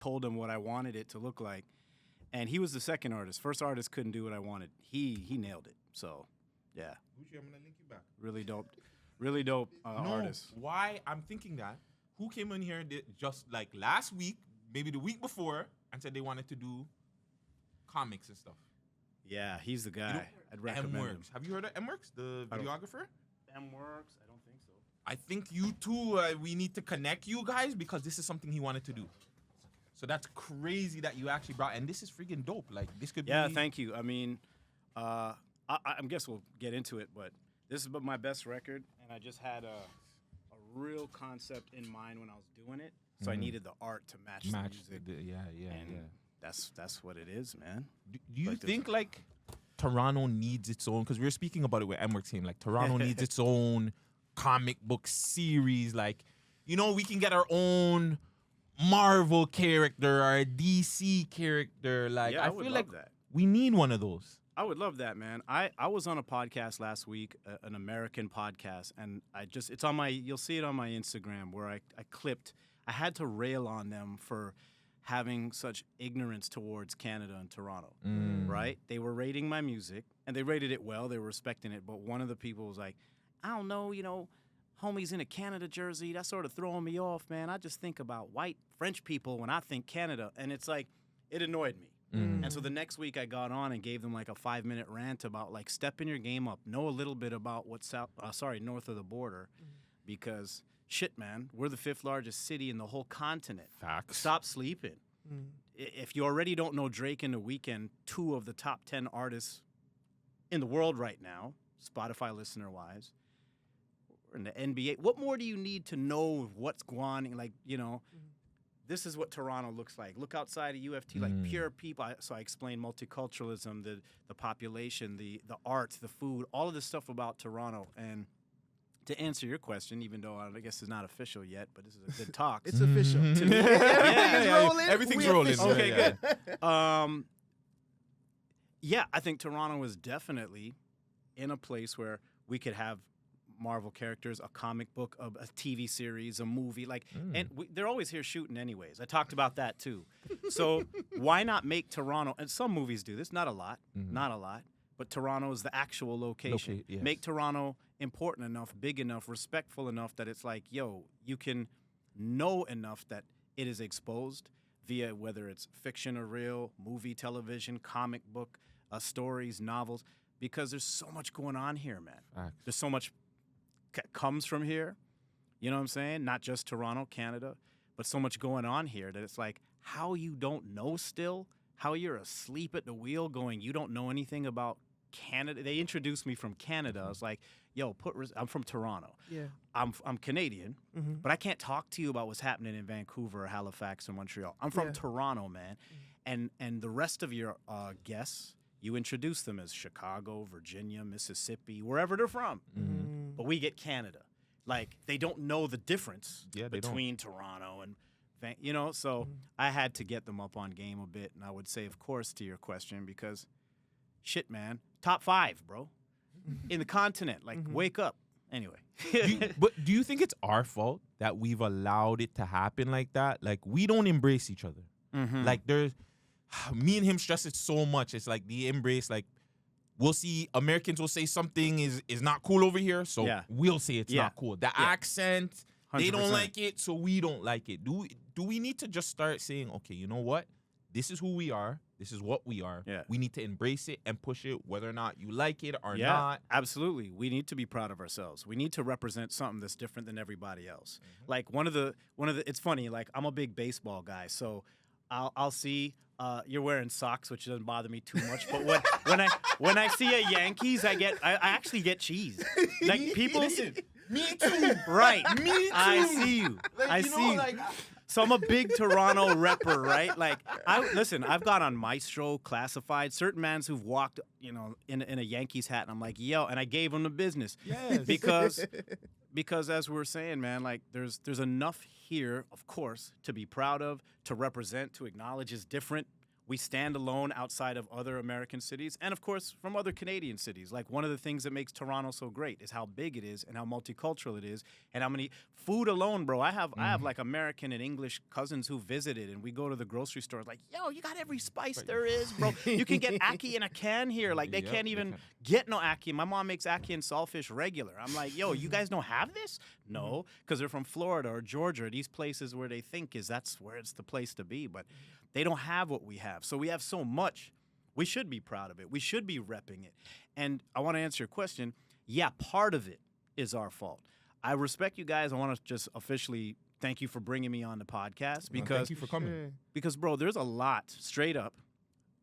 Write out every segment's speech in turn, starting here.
told him what I wanted it to look like. And he was the second artist. First artist couldn't do what I wanted. He nailed it. So, yeah. Gucci, I'm gonna link you back. Really dope No, artist. why I'm thinking that? Who came in here just like last week, maybe the week before, and said they wanted to do comics and stuff? Yeah, he's the guy. You know, I'd recommend him. M-Works. Have you heard of M-Works, the I don't- videographer? M-Works? I don't think so. I think you two, we need to connect you guys because this is something he wanted to do. So that's crazy that you actually brought, and this is freaking dope. Like this could be. Yeah, thank you. I mean, I guess we'll get into it, but this is my best record, and I just had a real concept in mind when I was doing it, so I needed the art to match the music. And that's what it is, man. Do you think like Toronto needs its own? Because we were speaking about it with M-Works team. Like Toronto needs its own comic book series. Like, you know, we can get our own Marvel character or a DC character. Like, Yeah, I I would feel love like that. we need one of those. I would love that, man. I was on a podcast last week, an American podcast, and it's on you'll see it on my Instagram where I clipped, I had to rail on them for having such ignorance towards Canada and Toronto, right? They were rating my music, and they rated it well, they were respecting it, but one of the people was like, I don't know, homies in a Canada jersey, that's sort of throwing me off, man. I just think about white French people when I think Canada, and it's like, it annoyed me. And so the next week I got on and gave them like a 5-minute rant about like stepping your game up, know a little bit about what's north of the border, because shit, man, we're the 5th largest city in the whole continent. Facts. Stop sleeping. If you already don't know Drake and The Weeknd, 2 of the top 10 artists in the world right now, Spotify listener-wise, we're in the NBA. What more do you need to know what's going on? Like, this is what Toronto looks like. Look outside of UFT, like pure people. So I explained multiculturalism, the population, the arts, the food, all of this stuff about Toronto. And to answer your question, even though I guess it's not official yet, but this is a good talk. It's official. To me, Everything's rolling. Okay, Yeah. good. Yeah, I think Toronto is definitely in a place where we could have Marvel characters, a comic book, a TV series, a movie, and they're always here shooting anyways. I talked about that too. So why not make Toronto, and some movies do this, not a lot, but Toronto is the actual location. Yes. Make Toronto important enough, big enough, respectful enough that it's like, yo, you can know enough that it is exposed via whether it's fiction or real, movie, television, comic book, stories, novels, because there's so much going on here, man. Facts. There's so much comes from here, you know what I'm saying? Not just Toronto, Canada, but so much going on here that it's like, how you don't know still, how you're asleep at the wheel going, you don't know anything about Canada. They introduced me from Canada. I was like, yo, I'm from Toronto. Yeah. I'm Canadian, but I can't talk to you about what's happening in Vancouver or Halifax or Montreal. I'm from Toronto, man. And the rest of your guests, you introduce them as Chicago, Virginia, Mississippi, wherever they're from. But we get Canada. Like, they don't know the difference between Toronto and, so I had to get them up on game a bit. And I would say, of course, to your question, because shit, man, top 5, bro, in the continent. Like, wake up. Anyway. But do you think it's our fault that we've allowed it to happen like that? Like, we don't embrace each other. Like, me and him stress it so much. It's like the embrace, like, we'll see Americans will say something is not cool over here, so we'll say it's not cool. The accent, 100%. They don't like it, so we don't like it. Do we need to just start saying, okay, you know what? This is who we are. This is what we are. Yeah. We need to embrace it and push it, whether or not you like it or Yeah, not. absolutely. We need to be proud of ourselves. We need to represent something that's different than everybody else. Like one of the. It's funny. Like, I'm a big baseball guy, so I'll see. You're wearing socks, which doesn't bother me too much. But when I see a Yankees, I actually get cheese. Like, people. Listen, me too. Right. Me too. I see you. Like, I see you. like, So I'm a big Toronto repper, right? Like, I've got on Maestro, Classified, certain mans who've walked, in a Yankees hat, and I'm like, yo, and I gave them the business. Yes. Because as we were saying, man, like, there's enough here, of course, to be proud of, to represent, to acknowledge is different. We stand alone outside of other American cities and, of course, from other Canadian cities. Like, one of the things that makes Toronto so great is how big it is and how multicultural it is and how many food alone, bro. I have like American and English cousins who visited, and we go to the grocery store like, yo, you got every spice there is, bro. You can get ackee in a can here. Like, they can't even get no ackee. My mom makes ackee and saltfish regular. I'm like, yo, you guys don't have this? No, because they're from Florida or Georgia, or these places where they think that's where it's the place to be. But they don't have what we have. So we have so much. We should be proud of it. We should be repping it. And I want to answer your question. Yeah, part of it is our fault. I respect you guys. I want to just officially thank you for bringing me on the podcast. Because thank you for coming. Because, bro, there's a lot, straight up,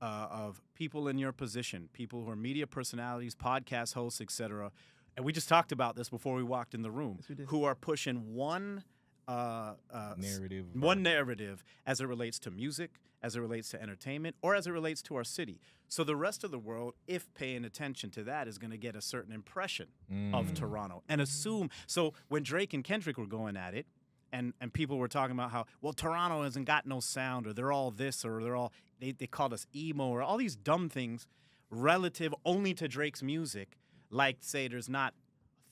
of people in your position, people who are media personalities, podcast hosts, etc. And we just talked about this before we walked in the room, who are pushing one narrative as it relates to music, as it relates to entertainment, or as it relates to our city. So the rest of the world, if paying attention to that, is going to get a certain impression of Toronto and assume. So when Drake and Kendrick were going at it, and people were talking about how, well, Toronto hasn't got no sound, or they're all this, or they called us emo, or all these dumb things relative only to Drake's music, like, say, there's not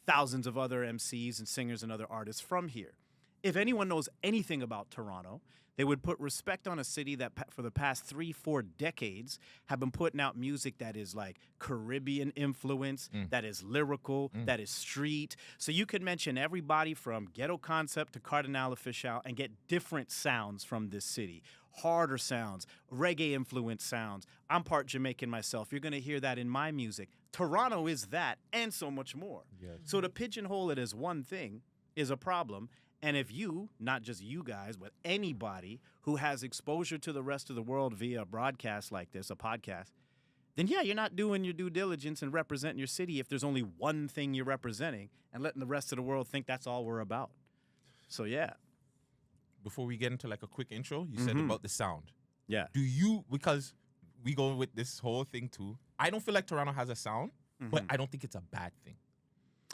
thousands of other MCs and singers and other artists from here. If anyone knows anything about Toronto, they would put respect on a city that for the past 3-4 decades have been putting out music that is like Caribbean influence, that is lyrical, that is street. So you could mention everybody from Ghetto Concept to Cardinal Official and get different sounds from this city. Harder sounds, reggae influence sounds. I'm part Jamaican myself. You're going to hear that in my music. Toronto is that and so much more. Yes. So to pigeonhole it as one thing is a problem. And if you, not just you guys, but anybody who has exposure to the rest of the world via a broadcast like this, a podcast, then yeah, you're not doing your due diligence and representing your city if there's only one thing you're representing and letting the rest of the world think that's all we're about. So yeah. Before we get into like a quick intro, you said about the sound. Yeah. Because we go with this whole thing too, I don't feel like Toronto has a sound, but I don't think it's a bad thing.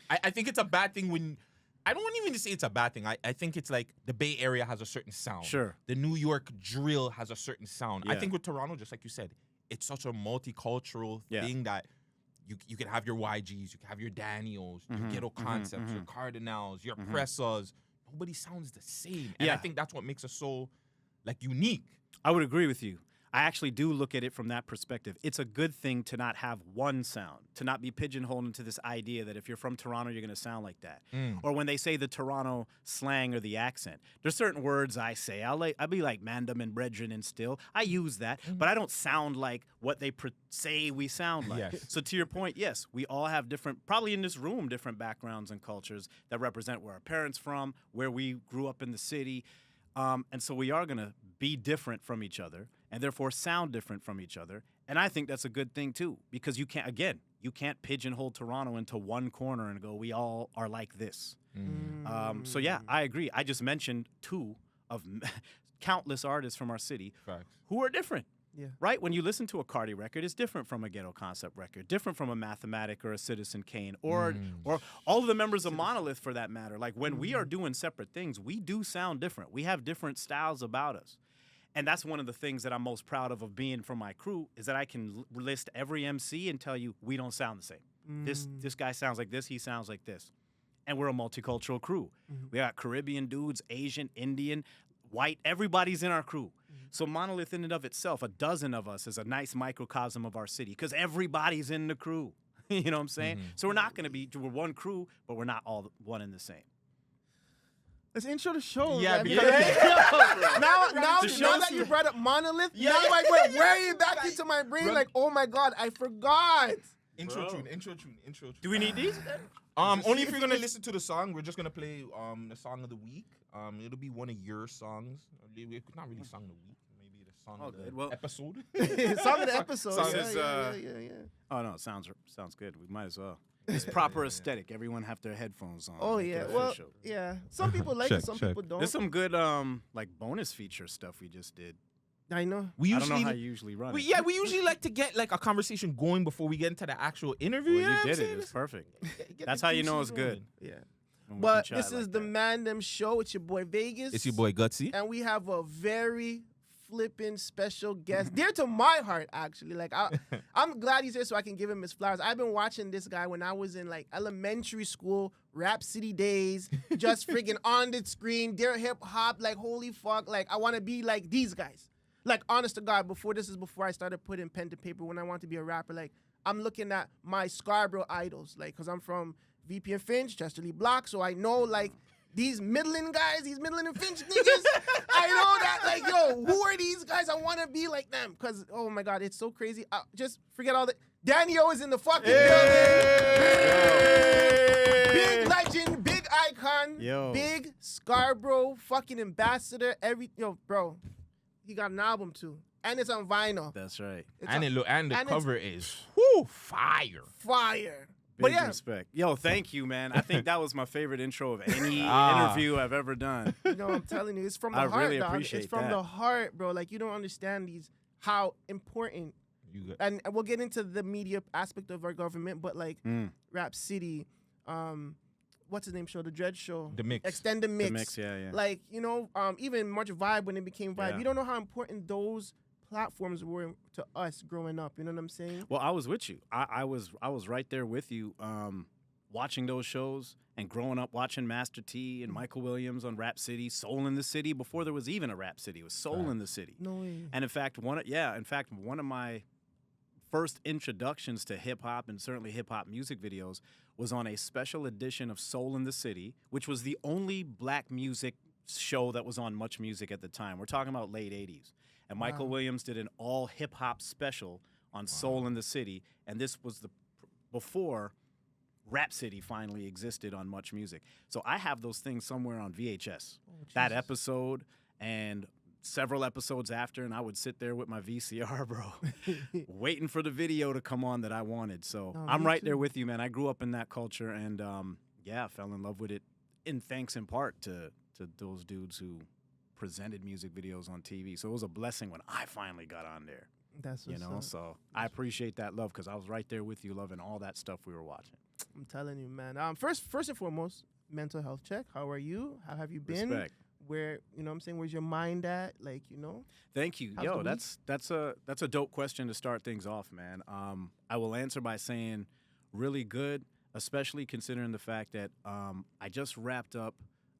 I think it's a bad thing when... I don't even say it's a bad thing. I think it's like the Bay Area has a certain sound. Sure. The New York drill has a certain sound. Yeah. I think with Toronto, just like you said, it's such a multicultural thing that you can have your YGs, you can have your Daniels, your Ghetto Concepts, your Cardinals, your Pressas. Nobody sounds the same. And I think that's what makes us so like unique. I would agree with you. I actually do look at it from that perspective. It's a good thing to not have one sound, to not be pigeonholed into this idea that if you're from Toronto, you're going to sound like that. Or when they say the Toronto slang or the accent, there's certain words I say. I'll be like Man Dem and Brethren and still. I use that, but I don't sound like what they say we sound like. Yes. So to your point, yes, we all have different, probably in this room, different backgrounds and cultures that represent where our parents from, where we grew up in the city. And so we are going to be different from each other and therefore sound different from each other. And I think that's a good thing, too, because you can't pigeonhole Toronto into one corner and go, we all are like this. So, yeah, I agree. I just mentioned two of countless artists from our city who are different. Yeah. Right? When you listen to a Cardi record, it's different from a Ghetto Concept record, different from a Mathematic or a Citizen Kane or all of the members of Monolith for that matter. Like when we are doing separate things, we do sound different. We have different styles about us. And that's one of the things that I'm most proud of being from my crew is that I can list every MC and tell you we don't sound the same. This guy sounds like this, he sounds like this. And we're a multicultural crew. We got Caribbean dudes, Asian, Indian, white, everybody's in our crew. So Monolith in and of itself, a dozen of us, is a nice microcosm of our city because everybody's in the crew. You know what I'm saying? So we're not going to be, we're one crew, but we're not all one and the same. Let's intro the show. Yeah, man, because now that you brought up Monolith, now I went way back into my brain like, oh my God, I forgot. Intro tune. Do we need these? Only if you're gonna listen to the song. We're just gonna play the song of the week. It'll be one of your songs. Not really song of the week. Maybe the song of the episode. Song of the episode. Yeah. Oh no, it sounds good. We might as well. It's proper aesthetic. Everyone have their headphones on. Oh yeah. Well, yeah. Some people like it. Some people don't. There's some good like bonus feature stuff we just did. I know. I don't know how you usually run it. Yeah, we usually like to get like a conversation going before we get into the actual interview. Well, you did it. It was perfect. That's how you know it's good. Yeah. But this is the Man Dem show. It's your boy Vegas. It's your boy Gutsy. And we have a very flipping special guest, dear to my heart, actually. Like, I'm glad he's here so I can give him his flowers. I've been watching this guy when I was in like elementary school, Rap City days, just friggin' on the screen, dear hip hop, like holy fuck, like I want to be like these guys. Like, honest to God, before I started putting pen to paper when I want to be a rapper, like I'm looking at my Scarborough idols, like, cause I'm from VP and Finch, Chesterly Block, so I know like these Midland guys, these Midland and Finch niggas, I know that, like, yo, who are these guys? I want to be like them. Because, oh, my God, it's so crazy. Just forget all that. Danny O is in the fucking building. Big legend, big icon, big Scarborough fucking ambassador. Yo, bro, he got an album, too. And it's on vinyl. That's right. And the cover is fire. Fire. Big respect. Yo, thank you, man. I think that was my favorite intro of any interview I've ever done. You know, I'm telling you, it's from the heart, really dog. appreciate It's from the heart, bro. Like, you don't understand how important. And we'll get into the media aspect of our government, but like Rap City, what's his name show? The Dread Show. The Mix. Extend the Mix. The Mix, yeah. Like, you know, even Much Vibe when it became Vibe. Yeah. You don't know how important those platforms were to us growing up. You know what I'm saying? Well, I was with you. I was right there with you, watching those shows and growing up watching Master T and Michael Williams on Rap City, Soul in the City. Before there was even a Rap City, it was Soul in the City. No way. And in fact, one of my first introductions to hip hop and certainly hip hop music videos was on a special edition of Soul in the City, which was the only black music show that was on Much Music at the time. We're talking about late 80s. And Michael Williams did an all hip hop special on Soul in the City, and this was before Rap City finally existed on Much Music. So I have those things somewhere on VHS. That episode and several episodes after, and I would sit there with my VCR, bro, waiting for the video to come on that I wanted. So I'm right there with you, man. I grew up in that culture, and I fell in love with it. In thanks in part to those dudes who presented music videos on TV. So it was a blessing when I finally got on there. That's what's up. So I appreciate that love because I was right there with you, loving all that stuff we were watching. I'm telling you, man. First and foremost, mental health check. How are you? How have you been? Respect. Where, you know what I'm saying, where's your mind at? Like, you know? Thank you. Yo, that's a dope question to start things off, man. I will answer by saying really good, especially considering the fact that I just wrapped up.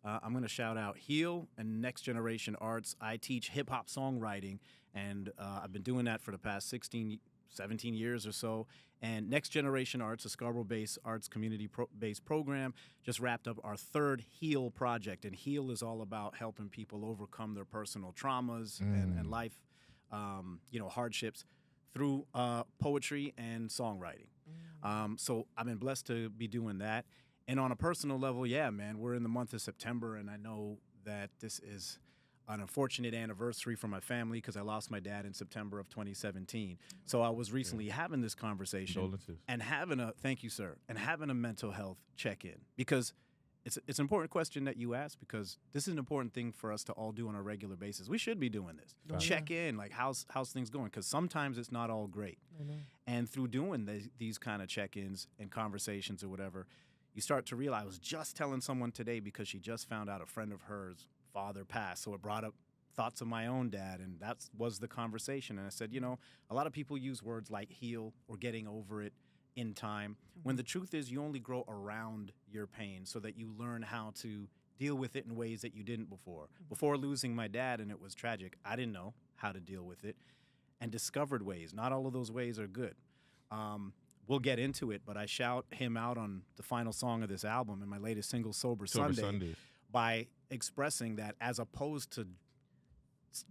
I'm going to shout out Heal and Next Generation Arts. I teach hip-hop songwriting, and I've been doing that for the past 17 years or so. And Next Generation Arts, a Scarborough-based arts community-based program, just wrapped up our third Heal project. And Heal is all about helping people overcome their personal traumas and life, hardships through poetry and songwriting. So I've been blessed to be doing that. And on a personal level, yeah, man, we're in the month of September, and I know that this is an unfortunate anniversary for my family because I lost my dad in September of 2017. So I was recently having this conversation and having a mental health check-in because it's an important question that you ask because this is an important thing for us to all do on a regular basis. We should be doing this. Check in, like how's things going? Because sometimes it's not all great. And through doing these kind of check-ins and conversations or whatever, you start to realize, I was just telling someone today because she just found out a friend of hers' father passed. So it brought up thoughts of my own dad, and that was the conversation. And I said, a lot of people use words like heal or getting over it in time, when the truth is you only grow around your pain so that you learn how to deal with it in ways that you didn't before. Before losing my dad, and it was tragic, I didn't know how to deal with it and discovered ways. Not all of those ways are good. We'll get into it, but I shout him out on the final song of this album and my latest single, Sober Sunday, by expressing that as opposed to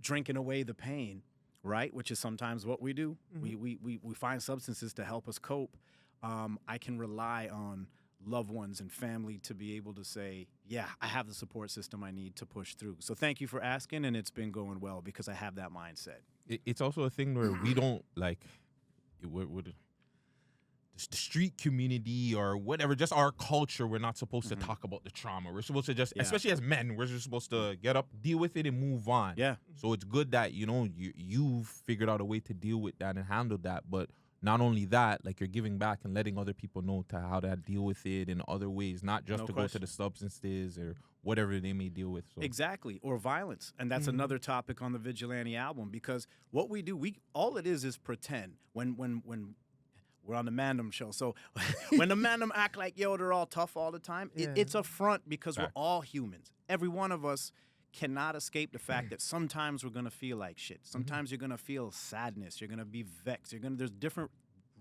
drinking away the pain, right, which is sometimes what we do. We find substances to help us cope. I can rely on loved ones and family to be able to say, yeah, I have the support system I need to push through. So thank you for asking, and it's been going well because I have that mindset. It's also a thing where we don't, like, the street community or whatever, just our culture, we're not supposed to talk about the trauma. We're supposed to just, especially as men, we're just supposed to get up, deal with it, and move on. Yeah. So it's good that, you've figured out a way to deal with that and handle that. But not only that, like you're giving back and letting other people know to how to deal with it in other ways, not just No to question. go to the substances or whatever they may deal with. So. Exactly, or violence, and that's another topic on the Vigilante album, because what we do, all it is pretend. When we're on the Man Dem show, so when the Man Dem act like they're all tough all the time, it's a front, because we're all humans. Every one of us cannot escape the fact that sometimes we're gonna feel like shit. Sometimes you're gonna feel sadness. You're gonna be vexed. There's different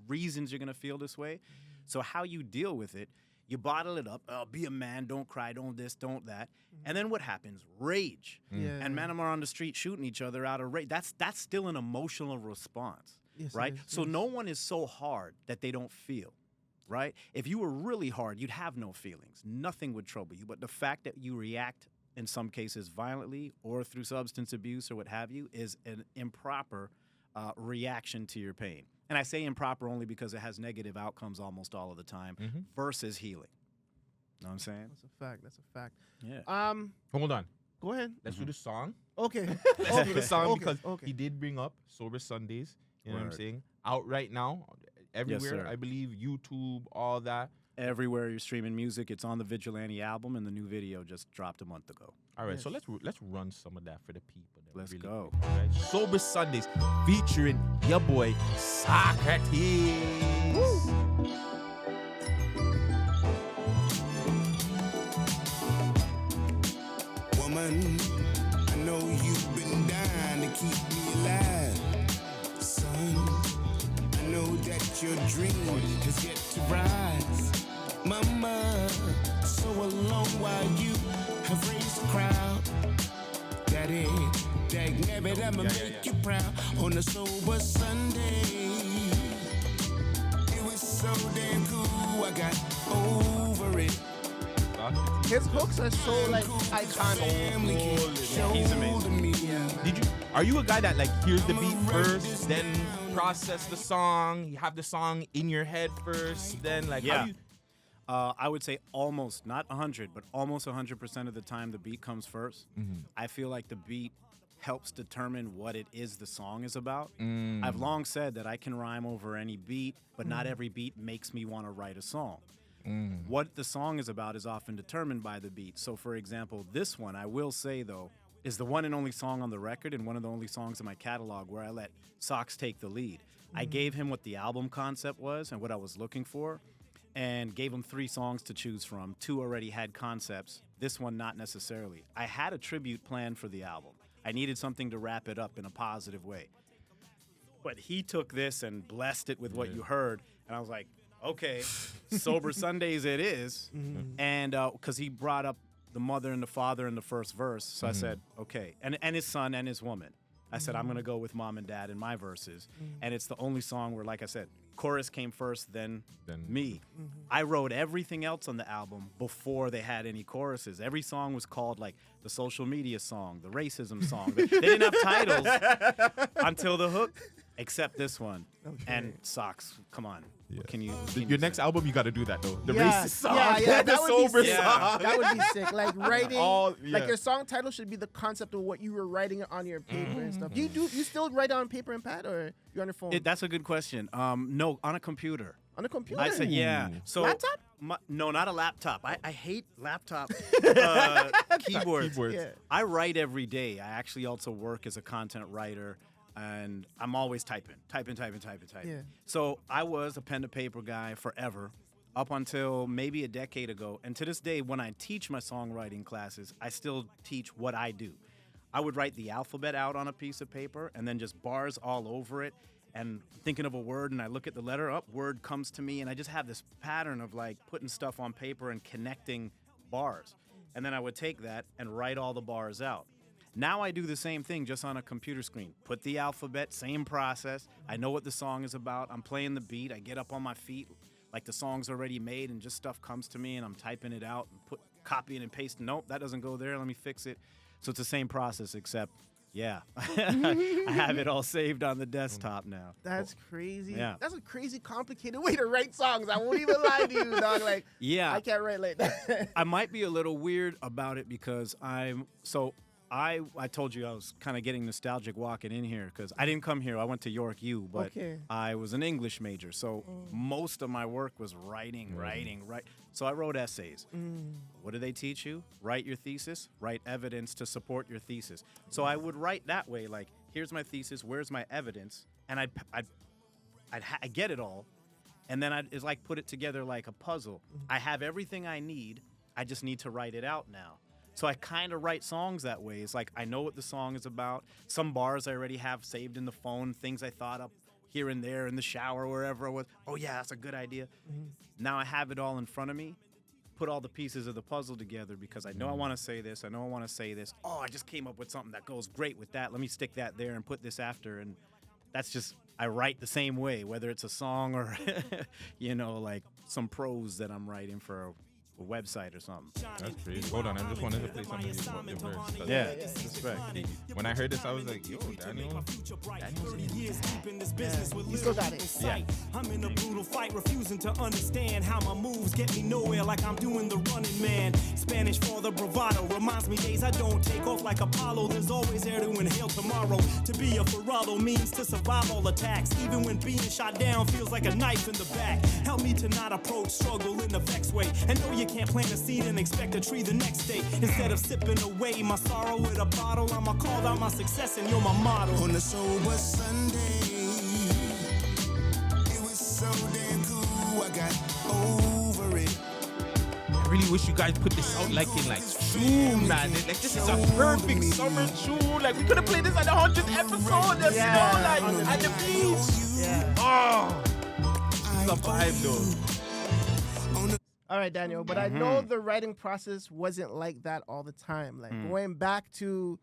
reasons you're gonna feel this way. So how you deal with it, you bottle it up. Oh, be a man. Don't cry. Don't this. Don't that. And then what happens? Rage. And Man Dem are on the street shooting each other out of rage. That's still an emotional response, right? So no one is so hard that they don't feel, right? If you were really hard, you'd have no feelings. Nothing would trouble you. But the fact that you react in some cases violently or through substance abuse or what have you is an improper reaction to your pain. And I say improper only because it has negative outcomes almost all of the time versus healing. Know what I'm saying? That's a fact. That's a fact. Yeah. Hold on. Go ahead. Let's do the song. Okay. Let's do the song because okay. he did bring up Sober Sundays. You know what I'm Word. saying? Out right now, everywhere. sir. I believe YouTube, all that. Everywhere you're streaming music, it's on the Vigilante album, and the new video just dropped a month ago. All right, Yes. so let's run some of that for the people. That Let's really go. quick, all right? Sober Sundays featuring your boy Socrates. Woman, I know you've been dying to keep me alive. Son, I know that your dream has yet to rise. Mama, so alone while you have raised a crowd. Daddy, dag nabbit, I'ma make you proud on a sober Sunday. It was so damn cool, I got over it. His hooks are so like iconic. Yeah, he's amazing. Are you a guy that like hears the beat first, then process the song? You have the song in your head first, then like how Yeah. do you? I would say almost, not 100, but almost 100% of the time the beat comes first. I feel like the beat helps determine what it is the song is about. I've long said that I can rhyme over any beat, but not every beat makes me want to write a song. What the song is about is often determined by the beat. So, for example, this one, I will say, though, is the one and only song on the record and one of the only songs in my catalog where I let Sox take the lead. I gave him what the album concept was and what I was looking for, and gave him 3 songs to choose from. 2 already had concepts. This one, not necessarily. I had a tribute planned for the album. I needed something to wrap it up in a positive way. But he took this and blessed it with what you heard, and I was like, okay, Sober Sundays it is. And because he brought up the mother and the father in the first verse, so I said, okay, and his son and his woman. I said, I'm going to go with mom and dad in my verses. And it's the only song where, like I said, chorus came first, then me. I wrote everything else on the album before they had any choruses. Every song was called like the social media song, the racism song. They didn't have titles until the hook, except this one. And Socks, come on. What can you? Your next album, you got to do that though. The Yeah, racist song, yeah, the that would be sober sick. song. That would be sick. Like writing, like yeah. your song title should be the concept of what you were writing on your paper and stuff. You still write on paper and pad, or you on your phone? That's a good question. No, on a computer. On a computer. I said, yeah. So Laptop? No, not a laptop. I hate laptop keyboards. Yeah. I write every day. I actually also work as a content writer, and I'm always typing. Yeah. So I was a pen to paper guy forever, up until maybe a decade ago. And to this day, when I teach my songwriting classes, I still teach what I do. I would write the alphabet out on a piece of paper and then just bars all over it. And thinking of a word, and I look at the letter, word comes to me, and I just have this pattern of like putting stuff on paper and connecting bars. And then I would take that and write all the bars out. Now I do the same thing just on a computer screen. Put the alphabet, same process. I know what the song is about. I'm playing the beat. I get up on my feet like the song's already made, and just stuff comes to me, and I'm typing it out and copying and pasting. Nope, that doesn't go there. Let me fix it. So it's the same process, except yeah, I have it all saved on the desktop now. That's crazy. Yeah. That's a crazy, complicated way to write songs. I won't even lie to you, dog. Like, Yeah. I can't write like that. I might be a little weird about it because I told you I was kind of getting nostalgic walking in here because I didn't come here. I went to York U, but I was an English major. So most of my work was writing. So I wrote essays. What do they teach you? Write your thesis, write evidence to support your thesis. So I would write that way, like, here's my thesis, where's my evidence? And I'd get it all. And then I'd like put it together like a puzzle. I have everything I need. I just need to write it out now. So I kind of write songs that way. It's like I know what the song is about. Some bars I already have saved in the phone, things I thought up here and there in the shower, wherever I was. Oh, yeah, that's a good idea. Now I have it all in front of me. Put all the pieces of the puzzle together because I know I want to say this. I know I want to say this. Oh, I just came up with something that goes great with that. Let me stick that there and put this after. And that's just, I write the same way, whether it's a song or, like some prose that I'm writing for a website or something. That's crazy. Hold on, I just wanted to play something about your verse. Yeah, respect. When I heard this, I was like, yo, Daniel. You still got it. Yeah. I'm in a brutal fight, refusing to understand how my moves get me nowhere like I'm doing the running man. Spanish for the bravado reminds me days I don't take off like Apollo. There's always air to inhale tomorrow. To be a Ferraro means to survive all attacks. Even when being shot down feels like a knife in the back. Help me to not approach struggle in a vex way. And know you can't plant a seed and expect a tree the next day. Instead of sipping away my sorrow with a bottle, I'ma call out my success and you're my model. On a sober Sunday, it was so damn cool, I got over it. I really wish you guys put this out like in like June, man. Like this is a perfect summer tune. Like we could have played this on the 100th episode. Like at the beach. Yeah. Oh, this is a vibe though. All right, Daniel, but I know the writing process wasn't like that all the time. Like going back to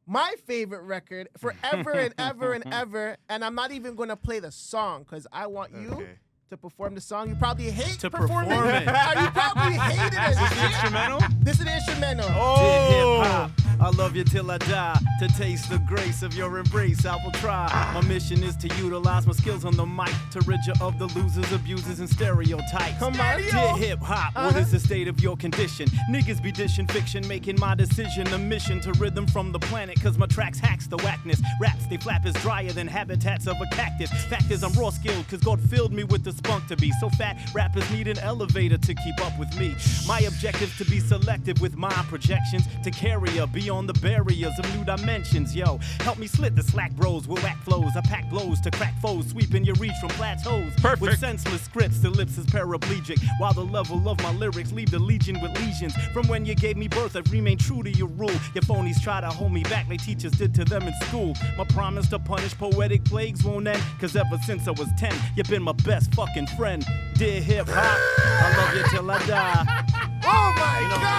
my favorite record forever and ever and ever, and I'm not even going to play the song because I want you to perform the song. You probably hate To performing perform it. You probably hate it. Is this the instrumental? This is the instrumental. Hip hop. I love you till I die. To taste the grace of your embrace, I will try. My mission is to utilize my skills on the mic to rid you of the losers, abusers, and stereotypes. Come on. Dear hip hop, what is the state of your condition? Niggas be dishing fiction, making my decision a mission to rhythm from the planet. Cause my tracks hacks the whackness. Raps, they flap is drier than habitats of a cactus. Fact is, I'm raw skilled, cause God filled me with the spunk to be so fat. Rappers need an elevator to keep up with me. My objective to be selective with my projections to carry her beyond the barriers of new dimensions. Yo, help me slit the slack bros with whack flows. I pack blows to crack foes, sweeping your reach from plateaus. Perfect. With senseless scripts, the lips is paraplegic, while the level of my lyrics leave the legion with lesions. From when you gave me birth, I've remained true to your rule. Your phonies try to hold me back like teachers did to them in school. My promise to punish poetic plagues won't end, cause ever since I was 10, you've been my best fucking friend. Dear hip hop, I love you till I die. Oh my God!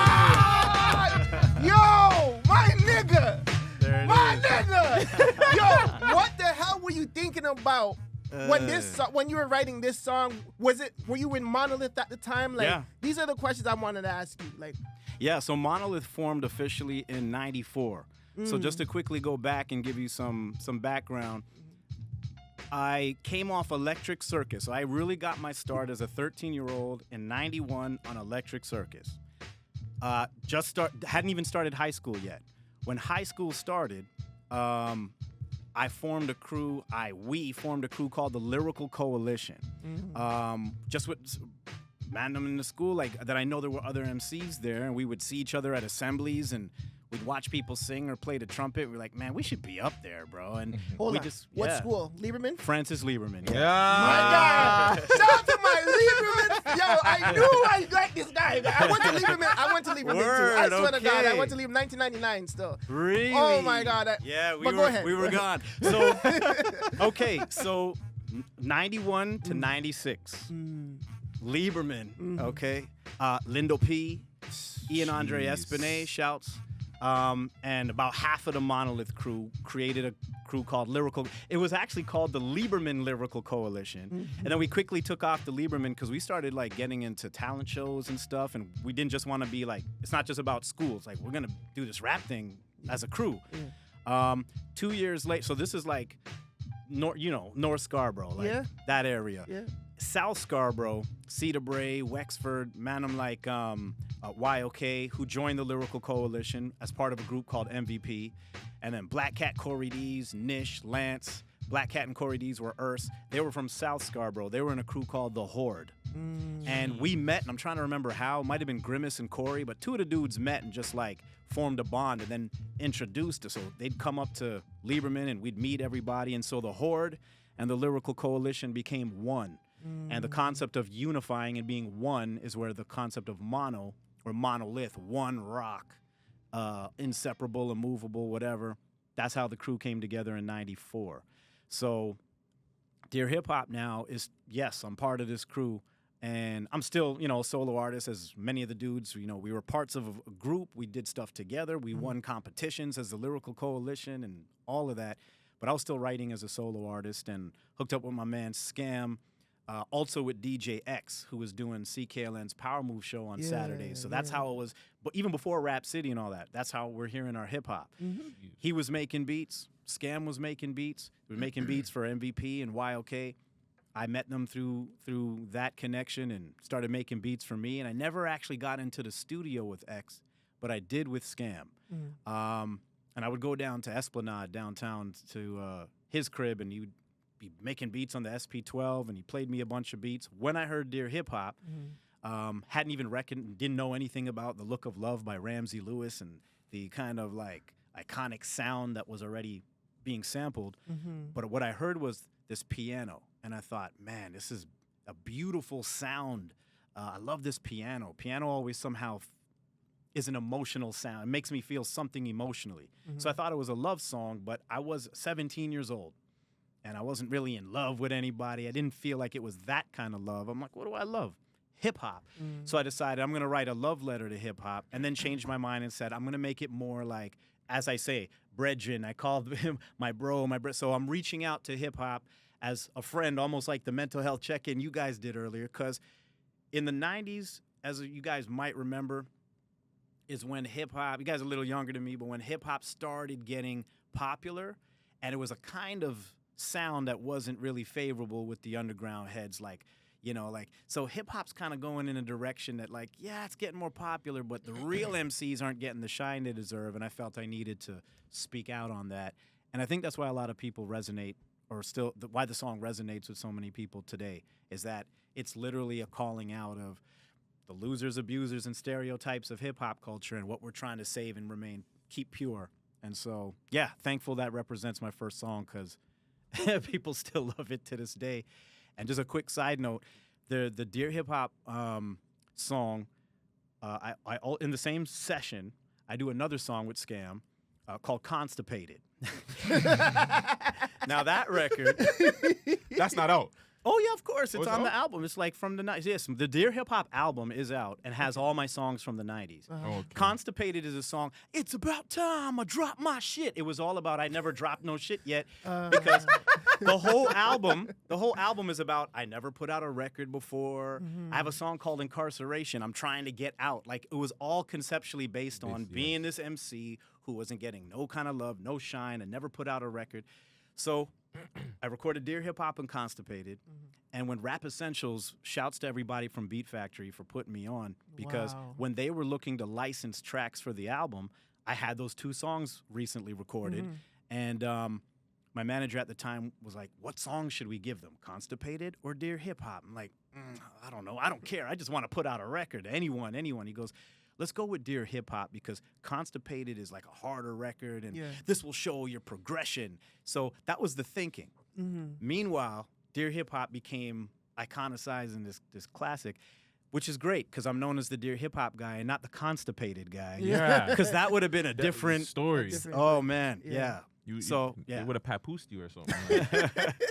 Yo, my nigga! There it My is. nigga! Yo, what the hell were you thinking about when you were writing this song? Were you in Monolith at the time? Like, Yeah. These are the questions I wanted to ask you. Like, Yeah, so Monolith formed officially in '94. So just to quickly go back and give you some background, I came off Electric Circus. So I really got my start as a 13-year-old in '91 on Electric Circus. Hadn't even started high school yet. When high school started, we formed a crew called the Lyrical Coalition. Just with Man Dem in the school, like that I know there were other MCs there, and we would see each other at assemblies and we'd watch people sing or play the trumpet. We're like, man, we should be up there, bro. And hold we on. just What school? Lieberman? Francis Lieberman. Yeah. My God! Shout out to my Lieberman! Yo, I knew I liked this guy. I went to Lieberman too. I Word, swear to God, I okay. went to Lieberman 1999 still. Really? Oh my God! Yeah, but go ahead. we were gone. So okay, so 91 to 96. Lieberman, okay. Lindo P, Ian Andre Jeez. Espinay, shouts. And about half of the Monolith crew created a crew called Lyrical. It was actually called the Lieberman Lyrical Coalition. And then we quickly took off the Lieberman because we started like getting into talent shows and stuff. And we didn't just want to be like, it's not just about schools. Like, we're going to do this rap thing as a crew. 2 years later, so this is like, North Scarborough, like that area. Yeah. South Scarborough, Cedar Bray, Wexford, man, I'm like YOK, who joined the Lyrical Coalition as part of a group called MVP. And then Black Cat, Corey Dees, Nish, Lance. Black Cat and Corey Dees were Urs. They were from South Scarborough. They were in a crew called The Horde. And we met, and I'm trying to remember how. It might have been Grimace and Corey, but two of the dudes met and just like formed a bond and then introduced us. So they'd come up to Lieberman and we'd meet everybody. And so The Horde and the Lyrical Coalition became one. And the concept of unifying and being one is where the concept of mono or monolith, one rock, inseparable, immovable, whatever. That's how the crew came together in '94. So Dear Hip Hop now is, yes, I'm part of this crew. And I'm still, a solo artist, as many of the dudes. We were parts of a group. We did stuff together. We won competitions as the Lyrical Coalition and all of that. But I was still writing as a solo artist and hooked up with my man Scam. Also with DJ X, who was doing CKLN's Power Move show on Saturdays. So that's how it was. But even before Rap City and all that, that's how we're hearing our hip hop. He was making beats. Scam was making beats. We were making beats for MVP and YOK. I met them through that connection and started making beats for me. And I never actually got into the studio with X, but I did with Scam. And I would go down to Esplanade downtown to his crib, and he would be making beats on the SP12, and he played me a bunch of beats. When I heard Dear Hip Hop, hadn't even didn't know anything about The Look of Love by Ramsey Lewis and the kind of like iconic sound that was already being sampled. But what I heard was this piano, and I thought, man, this is a beautiful sound. I love this piano. Piano always somehow is an emotional sound. It makes me feel something emotionally. So I thought it was a love song, but I was 17 years old. And I wasn't really in love with anybody. I didn't feel like it was that kind of love. I'm like, what do I love? Hip-hop. So I decided I'm going to write a love letter to hip-hop, and then changed my mind and said, I'm going to make it more like, as I say, brethren. I called him my bro, So I'm reaching out to hip-hop as a friend, almost like the mental health check-in you guys did earlier, because in the 90s, as you guys might remember, is when hip-hop, you guys are a little younger than me, but when hip-hop started getting popular, and it was a kind of sound that wasn't really favorable with the underground heads, so hip-hop's kind of going in a direction that it's getting more popular, but the real MCs aren't getting the shine they deserve, and I felt I needed to speak out on that. And I think that's why a lot of people resonate, or still why the song resonates with so many people today, is that it's literally a calling out of the losers, abusers, and stereotypes of hip-hop culture and what we're trying to save and keep pure. And so, thankful that represents my first song, because people still love it to this day. And just a quick side note, the Dear Hip Hop song, I in the same session, I do another song with Scam called Constipated. Now that record, That's not out. oh yeah, of course, it's it's on the out? album. It's like from the 90s. Yes, the Dear Hip Hop album is out and has all my songs from the 90s. Okay. Constipated is a song, it's about time I drop my shit. It was all about I never dropped no shit yet, because the whole album is about I never put out a record before. I have a song called Incarceration. I'm trying to get out. Like, it was all conceptually based on being this MC who wasn't getting no kind of love, no shine, and never put out a record. So I recorded Dear Hip Hop and Constipated. And when Rap Essentials, shouts to everybody from Beat Factory for putting me on, because when they were looking to license tracks for the album, I had those two songs recently recorded. And my manager at the time was like, what song should we give them, Constipated or Dear Hip Hop? I'm like, I don't know. I don't care. I just want to put out a record. Anyone. He goes, let's go with Dear Hip Hop, because Constipated is like a harder record, and this will show your progression. So that was the thinking. Meanwhile, Dear Hip Hop became iconicized in this classic, which is great, because I'm known as the Dear Hip Hop guy and not the Constipated guy. Yeah. Because that would have been a different story. Oh, man. Yeah. Yeah. It would have papoosed you or something.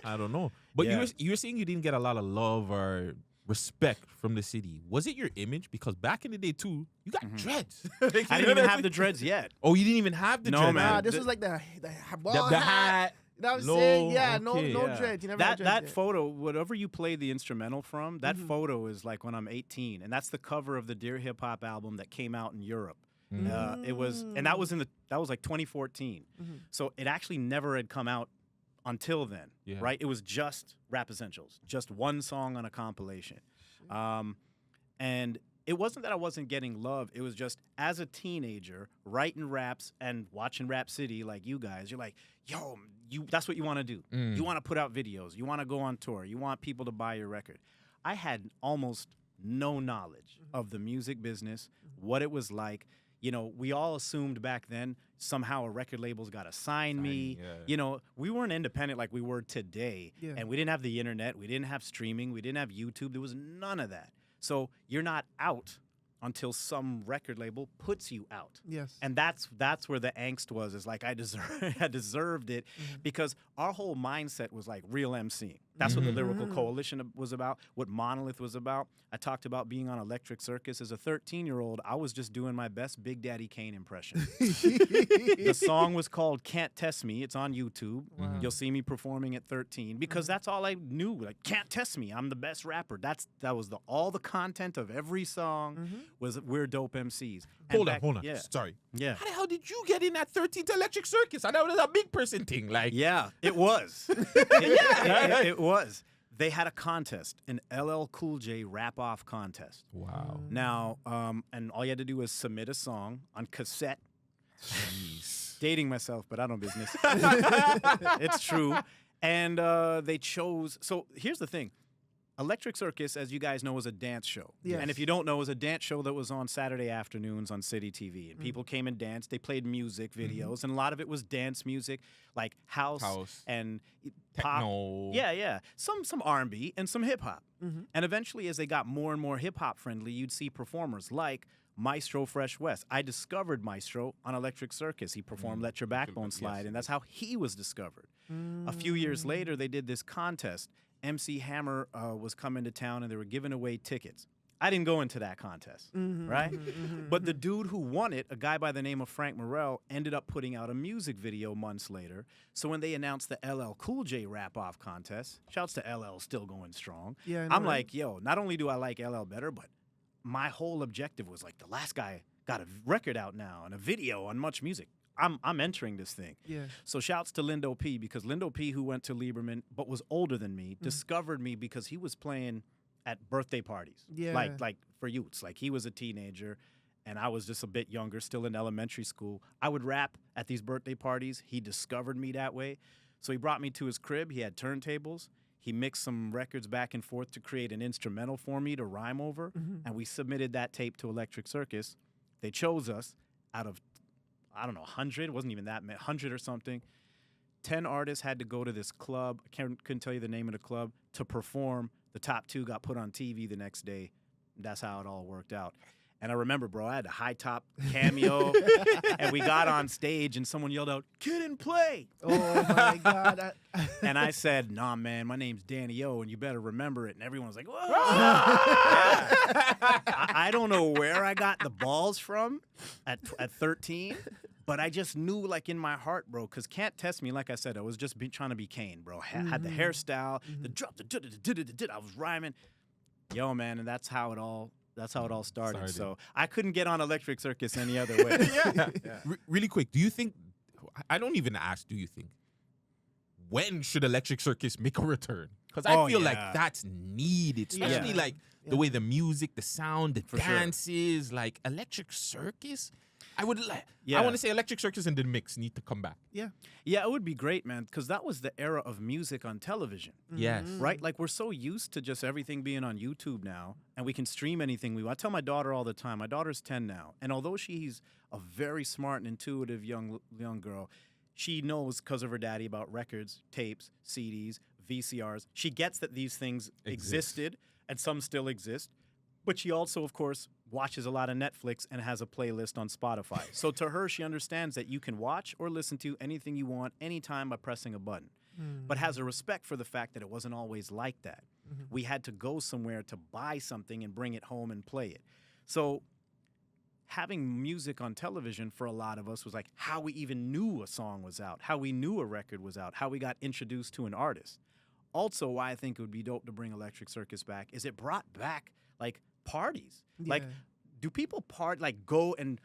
I don't know. But you were saying you didn't get a lot of love or respect from the city. Was it your image? Because back in the day too, you got dreads. I didn't even have the dreads yet. Oh, you didn't even have the No, dreads. man. Nah, this was like the ball the hat. hat. You know what I'm Low, saying? Yeah, okay, no yeah. dreads. You never had dreads That yet. photo, whatever you play the instrumental from, that photo is like when I'm 18, and that's the cover of the Dear Hip Hop album that came out in Europe. It was, and that was like 2014. So it actually never had come out until then, Yeah. right? It was just Rap Essentials, just one song on a compilation. And it wasn't that I wasn't getting love. It was just as a teenager, writing raps and watching Rap City like you guys, you're like, yo, that's what you want to do. You want to put out videos. You want to go on tour. You want people to buy your record. I had almost no knowledge of the music business, what it was like. You know, we all assumed back then somehow a record label's got to sign me. yeah. You know, we weren't independent like we were today. Yeah. And we didn't have the internet. We didn't have streaming. We didn't have YouTube. There was none of that. So you're not out until some record label puts you out. Yes. And that's where the angst was. Is like I deserved it because our whole mindset was like real MCing. That's what the Lyrical Coalition was about, what Monolith was about. I talked about being on Electric Circus. As a 13-year-old, I was just doing my best Big Daddy Kane impression. The song was called Can't Test Me. It's on YouTube. You'll see me performing at 13 because that's all I knew. Like, can't test me. I'm the best rapper. That was all the content of every song was we're dope MCs. And Hold on. Yeah. Sorry. Yeah. How the hell did you get in at 13 to Electric Circus? I know it was a big person thing. Like, Yeah, it was. It was. They had a contest, an LL Cool J rap-off contest. wow. Now, and all you had to do was submit a song on cassette. Jeez. Dating myself, but I don't business. It's true. And they chose. So here's the thing. Electric Circus, as you guys know, was a dance show. Yes. And if you don't know, it was a dance show that was on Saturday afternoons on City TV. And people came and danced. They played music videos. And a lot of it was dance music, like house. And pop. Techno. Yeah. Some R&B and some hip-hop. And eventually, as they got more and more hip-hop friendly, you'd see performers like Maestro Fresh West. I discovered Maestro on Electric Circus. He performed Let Your Backbone Slide, and that's how he was discovered. A few years later, they did this contest. MC Hammer was coming to town, and they were giving away tickets. I didn't go into that contest, right? But the dude who won it, a guy by the name of Frank Morrell, ended up putting out a music video months later. So when they announced the LL Cool J rap-off contest, shouts to LL, still going strong. Yeah, I know, I'm right? like, yo, not only do I like LL better, but my whole objective was like, the last guy got a record out now and a video on Much Music. I'm entering this thing. Yeah. So shouts to Lindo P, because Lindo P, who went to Lieberman but was older than me, discovered me because he was playing at birthday parties. Yeah. Like for youths. Like he was a teenager and I was just a bit younger, still in elementary school. I would rap at these birthday parties. He discovered me that way. So he brought me to his crib. He had turntables. He mixed some records back and forth to create an instrumental for me to rhyme over. And we submitted that tape to Electric Circus. They chose us out of, I don't know, 100. It wasn't even that many, 100 or something. 10 artists had to go to this club. I couldn't tell you the name of the club to perform. The top 2 got put on TV the next day. That's how it all worked out. And I remember, bro, I had a high top cameo, and we got on stage, and someone yelled out, "Kid and play!" Oh my God. And I said, "Nah, man, my name's Danny O, and you better remember it." And everyone was like, "Whoa!" I don't know where I got the balls from at 13. But I just knew, like, in my heart, bro, because Can't Test Me, like I said, I was just trying to be Kane, bro. Had the hairstyle, the drop, I was rhyming. Yo, man, and that's how it all started. So I couldn't get on Electric Circus any other way. Really quick, do you think, I don't even ask, do you think, when should Electric Circus make a return? Because I feel like that's needed, especially like the way the music, the sound, the dances, like Electric Circus. I would like. I want to say Electric Circus and the Mix need to come back. Yeah. Yeah, it would be great, man, because that was the era of music on television. Yes. Right? Like, we're so used to just everything being on YouTube now, and we can stream anything we want. I tell my daughter all the time, my daughter's 10 now, and although she's a very smart and intuitive young girl, she knows because of her daddy about records, tapes, CDs, VCRs. She gets that these things existed, and some still exist. But she also, of course, watches a lot of Netflix and has a playlist on Spotify. So to her, she understands that you can watch or listen to anything you want anytime by pressing a button, but has a respect for the fact that it wasn't always like that. We had to go somewhere to buy something and bring it home and play it. So having music on television for a lot of us was like how we even knew a song was out, how we knew a record was out, how we got introduced to an artist. Also, why I think it would be dope to bring Electric Circus back is it brought back, like, parties. Like, do people go and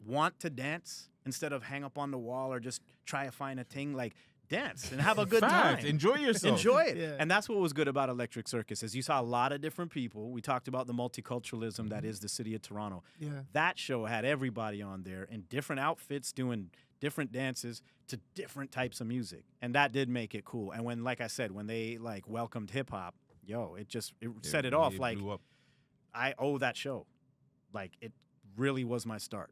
want to dance instead of hang up on the wall or just try to find a thing? Like, dance and have a good Facts. time. Enjoy yourself. Enjoy it. Yeah. And that's what was good about Electric Circus is you saw a lot of different people. We talked about the multiculturalism that is the city of Toronto. Yeah. That show had everybody on there in different outfits doing different dances to different types of music. And that did make it cool. And when, like I said, when they like welcomed hip hop, it set it off. Like, blew up. I owe that show. Like, it really was my start.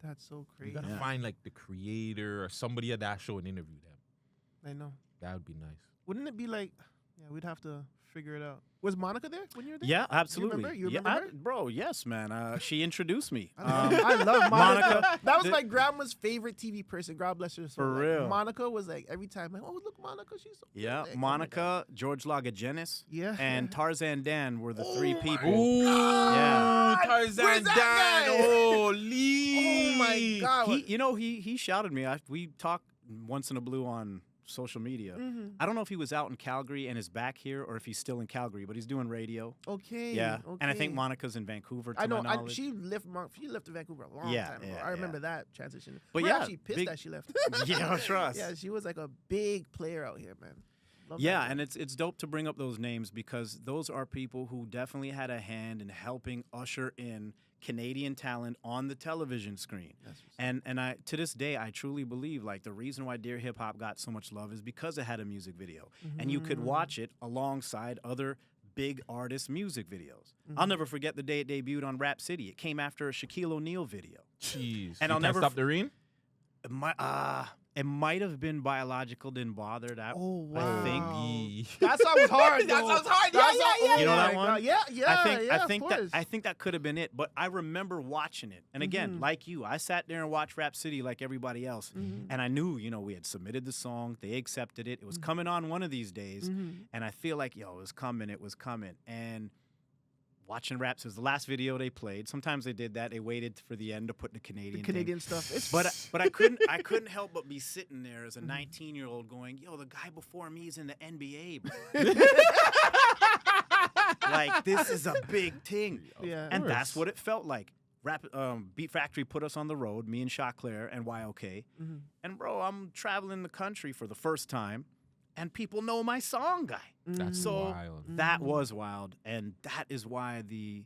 That's so You crazy. gotta Yeah. find like the creator or somebody at that show and interview them. I know. That would be nice. Wouldn't it be like? Yeah, we'd have to figure it out. Was Monica there when you were there? Yeah, absolutely. remember? You Yeah, remember her? bro, yes, man. She introduced me. I love Monica. Monica, That was the- my grandma's favorite TV person. God bless her soul. For Like, real. Monica was like every time like, oh look, Monica, she's so Yeah, good. Like, Monica, George Lagagenis, Yeah. and Tarzan Dan were the three Oh my people. Ooh, Yeah. Tarzan Where's that Dan. guy? Holy. Oh my God. He shouted me. We talk once in a blue on social media. Mhm. I don't know if he was out in Calgary and is back here, or if he's still in Calgary, but he's doing radio. Okay. Yeah, Okay. and I think Monica's in Vancouver. To I know. my knowledge. She left to Vancouver a long Yeah, time ago. yeah, I remember yeah. that transition. But We're yeah, actually pissed big- that she left. Yeah, trust. Yeah, she was like a big player out here, man. Love that Yeah, girl. and it's dope to bring up those names because those are people who definitely had a hand in helping usher in Canadian talent on the television screen. That's what's And I to this day I truly believe like the reason why Dear Hip Hop got so much love is because it had a music video. And you could watch it alongside other big artists' music videos. I'll never forget the day it debuted on Rap City. It came after a Shaquille O'Neal video. Jeez. And You I'll can't never stop f- the rain. It might have been Biological Didn't Bother that. Oh I wow. think. That song was hard. That though. sounds hard. That Yeah, song- yeah, oh You know that my one? God. Yeah, yeah. I think of that course. I think that could have been it, but I remember watching it. And again, like you, I sat there and watched Rap City like everybody else, and I knew, we had submitted the song, they accepted it, it was coming on one of these days, and I feel like, it was coming, and watching Raps was the last video they played. Sometimes they did that; they waited for the end to put the Canadian. the thing. Canadian stuff. It's But I couldn't help but be sitting there as a 19-year-old going, "Yo, the guy before me is in the NBA, bro." Like this is a big thing, Yeah. and course. that's what it felt like. Beat Factory put us on the road, me and Chaclair and YOK, and bro, I'm traveling the country for the first time, and people know my song, guy. That's So wild. that was wild, and that is why the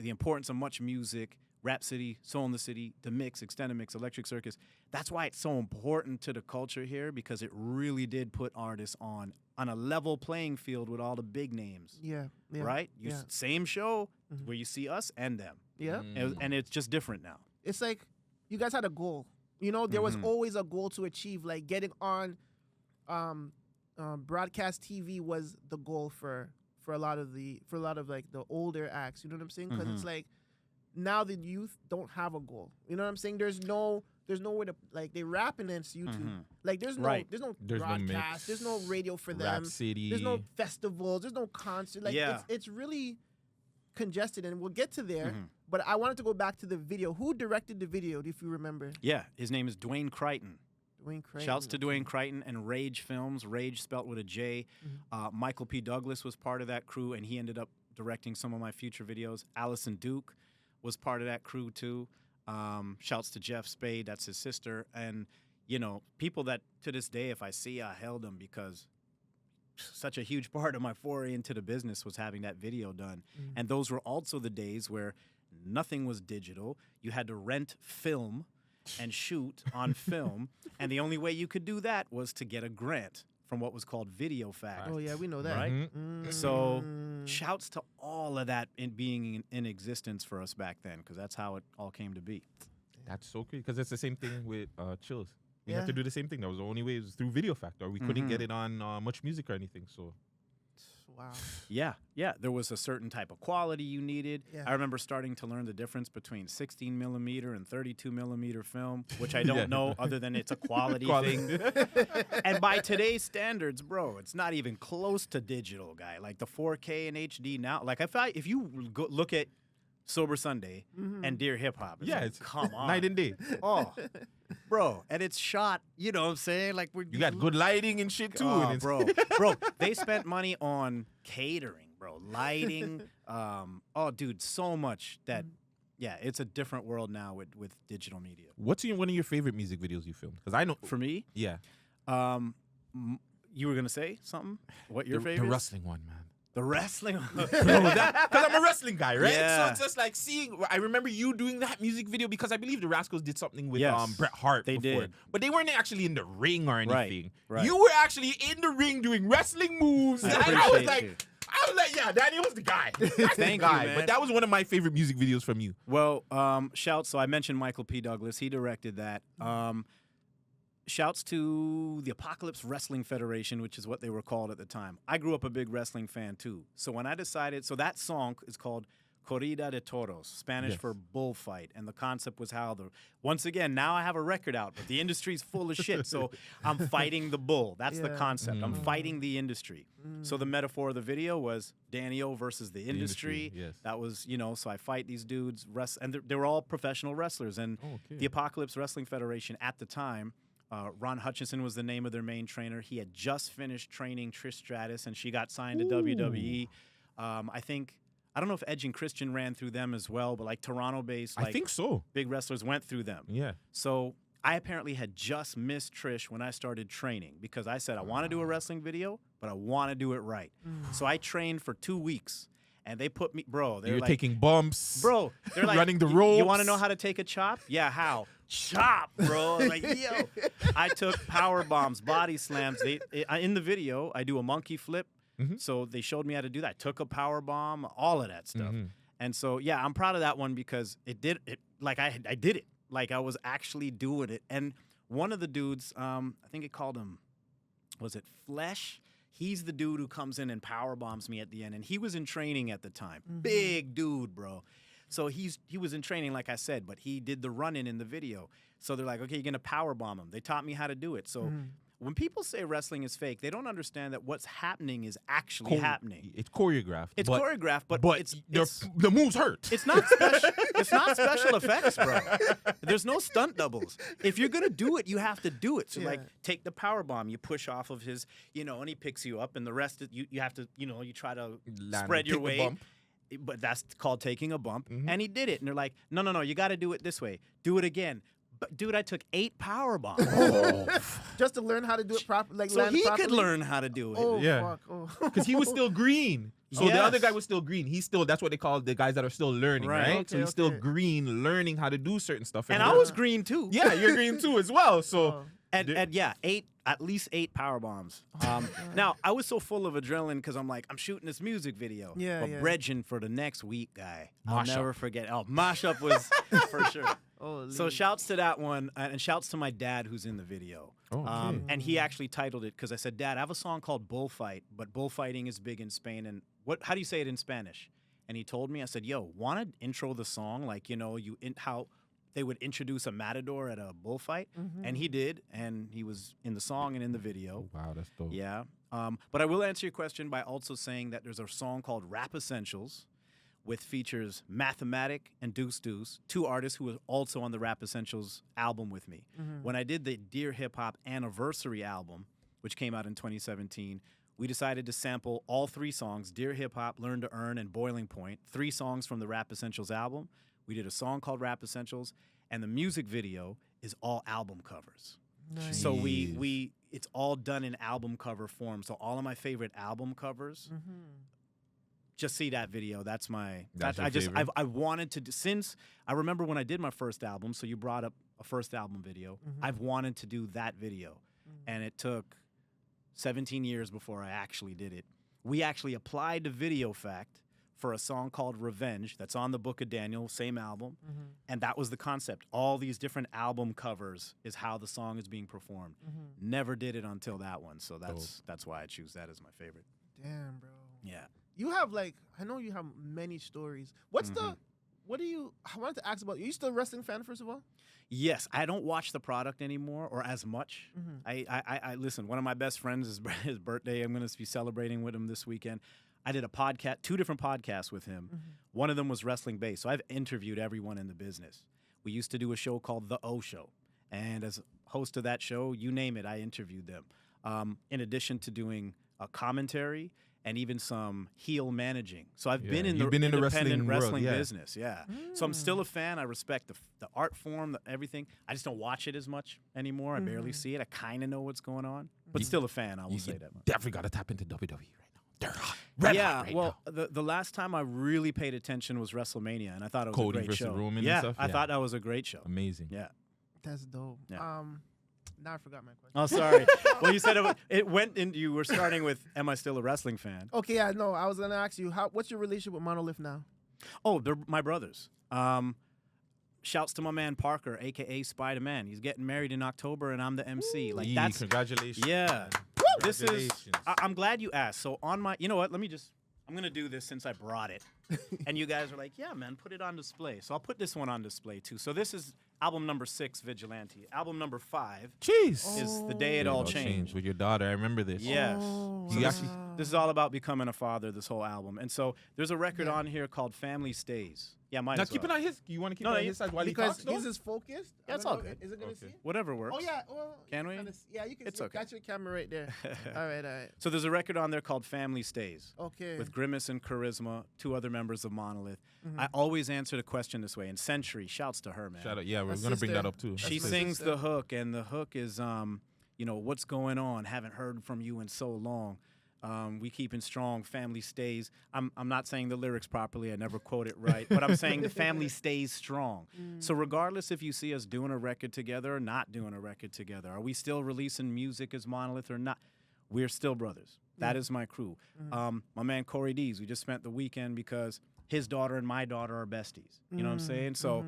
importance of much music, Rap City, Soul in the City, the mix, extended mix, Electric Circus. That's why it's so important to the culture here because it really did put artists on a level playing field with all the big names, yeah, yeah. right? Yeah. Same show where you see us and them, Yeah. and it's just different now. It's like you guys had a goal. There was always a goal to achieve. Like getting on broadcast TV was the goal for a lot of like the older acts. You know what I'm saying? Because it's like now the youth don't have a goal. You know what I'm saying? There's no way to like they rap and it's YouTube. Like there's no Right. there's no There's no broadcast. mix. There's no radio for Rap them. City. There's no festivals. There's no concert. Like Yeah. it's really congested, and we'll get to there. But I wanted to go back to the video. Who directed the video, if you remember? Yeah, his name is Dwayne Crichton. Dwayne Craig. Shouts to Dwayne Crichton and Rage Films. Rage spelt with a J. Michael P. Douglas was part of that crew, and he ended up directing some of my future videos. Allison Duke was part of that crew too. Shouts to Jeff Spade, that's his sister, and people that to this day, if I see, I held them because such a huge part of my foray into the business was having that video done. And those were also the days where nothing was digital. You had to rent film and shoot on film, and the only way you could do that was to get a grant from what was called Video Factory. Oh yeah, we know that. Right? So shouts to all of that in being in existence for us back then, because that's how it all came to be. That's so crazy because it's the same thing with Chills. We Yeah. had to do the same thing. That was the only way. It was through Video Factor. We couldn't get it on Much Music or anything. So Wow. Yeah. There was a certain type of quality you needed. Yeah. I remember starting to learn the difference between 16 millimeter and 32 millimeter film, which I don't Yeah. know other than it's a quality thing. And by today's standards, bro, it's not even close to digital, guy. Like the 4K and HD now. Like if you go look at Sober Sunday and Dear Hip Hop, it's yeah, like, it's come on, night and day. Oh, bro, and it's shot. You know what I'm saying? Like You got good lighting and shit too. Oh, and it's bro, they spent money on catering, bro, lighting. Dude, so much that, yeah, it's a different world now with digital media. What's one of your favorite music videos you filmed? Because I know For me, yeah. You were gonna say something? What your The favorite? wrestling one, man. The wrestling. Because I'm a wrestling guy, right? Yeah. So it's just like seeing. I remember you doing that music video because I believe the Rascals did something with Yes, Bret Hart. they before. did. But they weren't actually in the ring or anything. Right. You were actually in the ring doing wrestling moves. I And I was appreciate like, you. yeah, Danny was the guy. That's the Thank you, guy. man. But that was one of my favorite music videos from you. Well, shouts. So I mentioned Michael P. Douglas. He directed that. Shouts to the Apocalypse Wrestling Federation, which is what they were called at the time. I grew up a big wrestling fan too. So when I decided, so that song is called Corrida de Toros, Spanish for bullfight. And the concept was how once again, now I have a record out, but the industry's full of shit. So I'm fighting the bull. That's the concept. I'm fighting the industry. So the metaphor of the video was Danny-O versus the industry. Yes. That was, so I fight these dudes, and they were all professional wrestlers. And the Apocalypse Wrestling Federation at the time, Ron Hutchinson was the name of their main trainer. He had just finished training Trish Stratus, and she got signed to WWE. I don't know if Edge and Christian ran through them as well, but like Toronto-based, I think so. big wrestlers went through them. Yeah. So I apparently had just missed Trish when I started training because I said I want to do a wrestling video, but I want to do it right. So I trained for 2 weeks, and they put me, bro. You're like, taking bumps. Bro, they're like, running the You ropes. want to know how to take a chop? Yeah, how? Chop, bro. Like, yo. I took power bombs, body slams. In the video, I do a monkey flip. So they showed me how to do that. I took a power bomb, all of that stuff. And so, yeah, I'm proud of that one because I did it. Like I was actually doing it. And one of the dudes, I think it called him, was it Flesh? He's the dude who comes in and power bombs me at the end. And he was in training at the time. Big dude, bro. So he was in training, like I said, but he did the run-in in the video. So they're like, okay, you're going to power bomb him. They taught me how to do it. So when people say wrestling is fake, they don't understand that what's happening is actually happening. It's choreographed. It's choreographed, but it's the moves hurt. It's not special. It's not special effects, bro. There's no stunt doubles. If you're gonna do it, you have to do it. So like, take the power bomb, you push off of his, and he picks you up, and the rest you have to, you try to spread your weight. But that's called taking a bump. And he did it, and they're like, no, you got to do it this way. Do it again. But dude, I took 8 power bombs. Just to learn how to do it properly. Like, so he could learn how to do it. Oh, Yeah. fuck. Because he was still green. So the other guy was still green. That's what they call the guys that are still learning, right? Okay, so he's still green, learning how to do certain stuff. And I was green too. Yeah, you're green too as well. So And yeah, at least 8 power bombs. Now I was so full of adrenaline because I'm like, I'm shooting this music video. Yeah, but yeah. bredging for the next week, guy. I'll Mashup. never forget. Oh, mashup was for sure. Holy. So shouts to that one, and shouts to my dad who's in the video. And he actually titled it because I said, Dad, I have a song called Bullfight, but bullfighting is big in Spain. And how do you say it in Spanish? And he told me, I said, yo, want to intro the song like, how they would introduce a matador at a bullfight? And he did, and he was in the song and in the video. Wow, that's dope. Yeah. But I will answer your question by also saying that there's a song called Rap Essentials, with features Mathematic and Deuce Deuce, 2 artists who were also on the Rap Essentials album with me. When I did the Dear Hip Hop Anniversary album, which came out in 2017, we decided to sample all 3 songs, Dear Hip Hop, Learn to Earn, and Boiling Point, 3 songs from the Rap Essentials album. We did a song called Rap Essentials, and the music video is all album covers. Nice. So it's all done in album cover form. So all of my favorite album covers, just see that video. That's my. I wanted to since I remember when I did my first album. So you brought up a first album video. I've wanted to do that video, and it took 17 years before I actually did it. We actually applied to Video Fact for a song called Revenge that's on the Book of Daniel, same album, and that was the concept. All these different album covers is how the song is being performed. Never did it until that one, so that's why I choose that as my favorite. Damn, bro. Yeah. You have I know you have many stories. I wanted to ask about, are you still a wrestling fan, first of all? Yes, I don't watch the product anymore or as much. I listen, one of my best friends is his birthday. I'm going to be celebrating with him this weekend. I did a podcast, 2 different podcasts with him. One of them was wrestling based, so I've interviewed everyone in the business. We used to do a show called The O Show, and as host of that show, you name it, I interviewed them. In addition to doing a commentary and even some heel managing. So I've been in the independent wrestling business. Yeah. So I'm still a fan. I respect the art form, everything. I just don't watch it as much anymore. I barely see it. I kind of know what's going on. but still a fan. I will say that much. Definitely got to tap into WWE right now. They're hot. Red hot right now. the last time I really paid attention was WrestleMania, and I thought it was Cody a great versus show. Roman yeah, and stuff. I thought that was a great show. Amazing. Yeah. That's dope. Yeah. Now I forgot my question. Oh, sorry. Well, you said it went in. You were starting with, "Am I still a wrestling fan?" Okay, yeah, no, I was gonna ask you, what's your relationship with Monolith now? Oh, they're my brothers. Shouts to my man Parker, aka Spider-Man. He's getting married in October, and I'm the MC. Like that's congratulations. yeah. This is. Congratulations. I'm glad you asked. So on my, you know what? I'm gonna do this since I brought it, and you guys are like, "Yeah, man, put it on display." So I'll put this one on display too. So this is album number 6, Vigilante. Album number 5 Jeez. is The Day It All Changed. With your daughter. I remember this. Yes. Oh, So You this, actually- this is all about becoming a father, this whole album. And so there's a record on here called Family Stays. Yeah, might Now as keep well. it on his. You want to keep No, it no, on his side while he because talks? though? he's as focused. Yeah, I it's don't all know. good. Is it gonna Okay. see? Whatever works. Oh yeah. Well, Can we? Yeah, you can. It's see. okay. Got your camera right there. All right. So there's a record on there called Family Stays Okay. with Grimace and Charisma, 2 other members of Monolith. I always answer the question this way. And Century, shouts to her, man. Shout out. Yeah, we're My going to bring sister. that up too. She That's my sings sister. the hook, and the hook is, what's going on? Haven't heard from you in so long. We keeping strong. Family stays. I'm not saying the lyrics properly. I never quote it right, but I'm saying the family stays strong. So regardless if you see us doing a record together or not doing a record together, are we still releasing music as Monolith or not? We're still brothers. That is my crew. My man Corey Dees. We just spent the weekend because his daughter and my daughter are besties. You know what I'm saying? So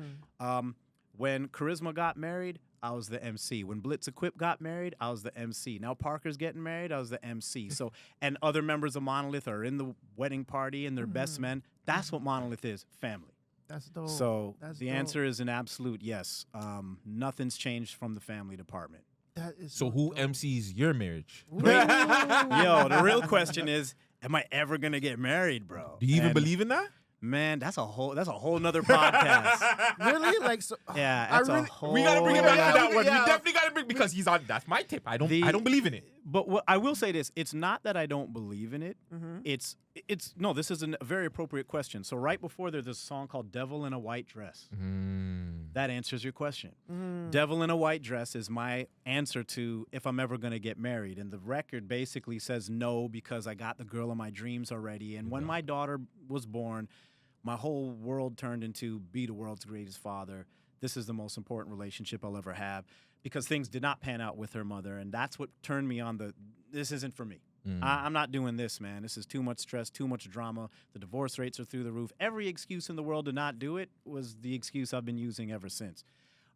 when Charisma got married, I was the MC. When Blitz Equip got married, I was the MC. Now Parker's getting married, I was the MC. So, and other members of Monolith are in the wedding party and they're best men. That's what Monolith is, family. That's dope. So That's the dope. answer is an absolute yes. Nothing's changed from the family department. That is So who dope. MCs your marriage? Yo, the real question is, am I ever gonna get married, bro? Do you even And, believe in that? Man, that's a whole nother podcast. Really? Like so? Yeah, I that's really- a whole. We gotta bring it back yeah, to that we- one. yeah. We definitely gotta bring because he's on. That's my tip. I don't believe in it. But what I will say this: it's not that I don't believe in it. It's no. This is a very appropriate question. So right before there's a song called "Devil in a White Dress." That answers your question. "Devil in a White Dress" is my answer to if I'm ever gonna get married, and the record basically says no because I got the girl of my dreams already. And when my daughter was born, my whole world turned into be the world's greatest father. This is the most important relationship I'll ever have because things did not pan out with her mother. And that's what turned me on this isn't for me. I'm not doing this, man. This is too much stress, too much drama. The divorce rates are through the roof. Every excuse in the world to not do it was the excuse I've been using ever since.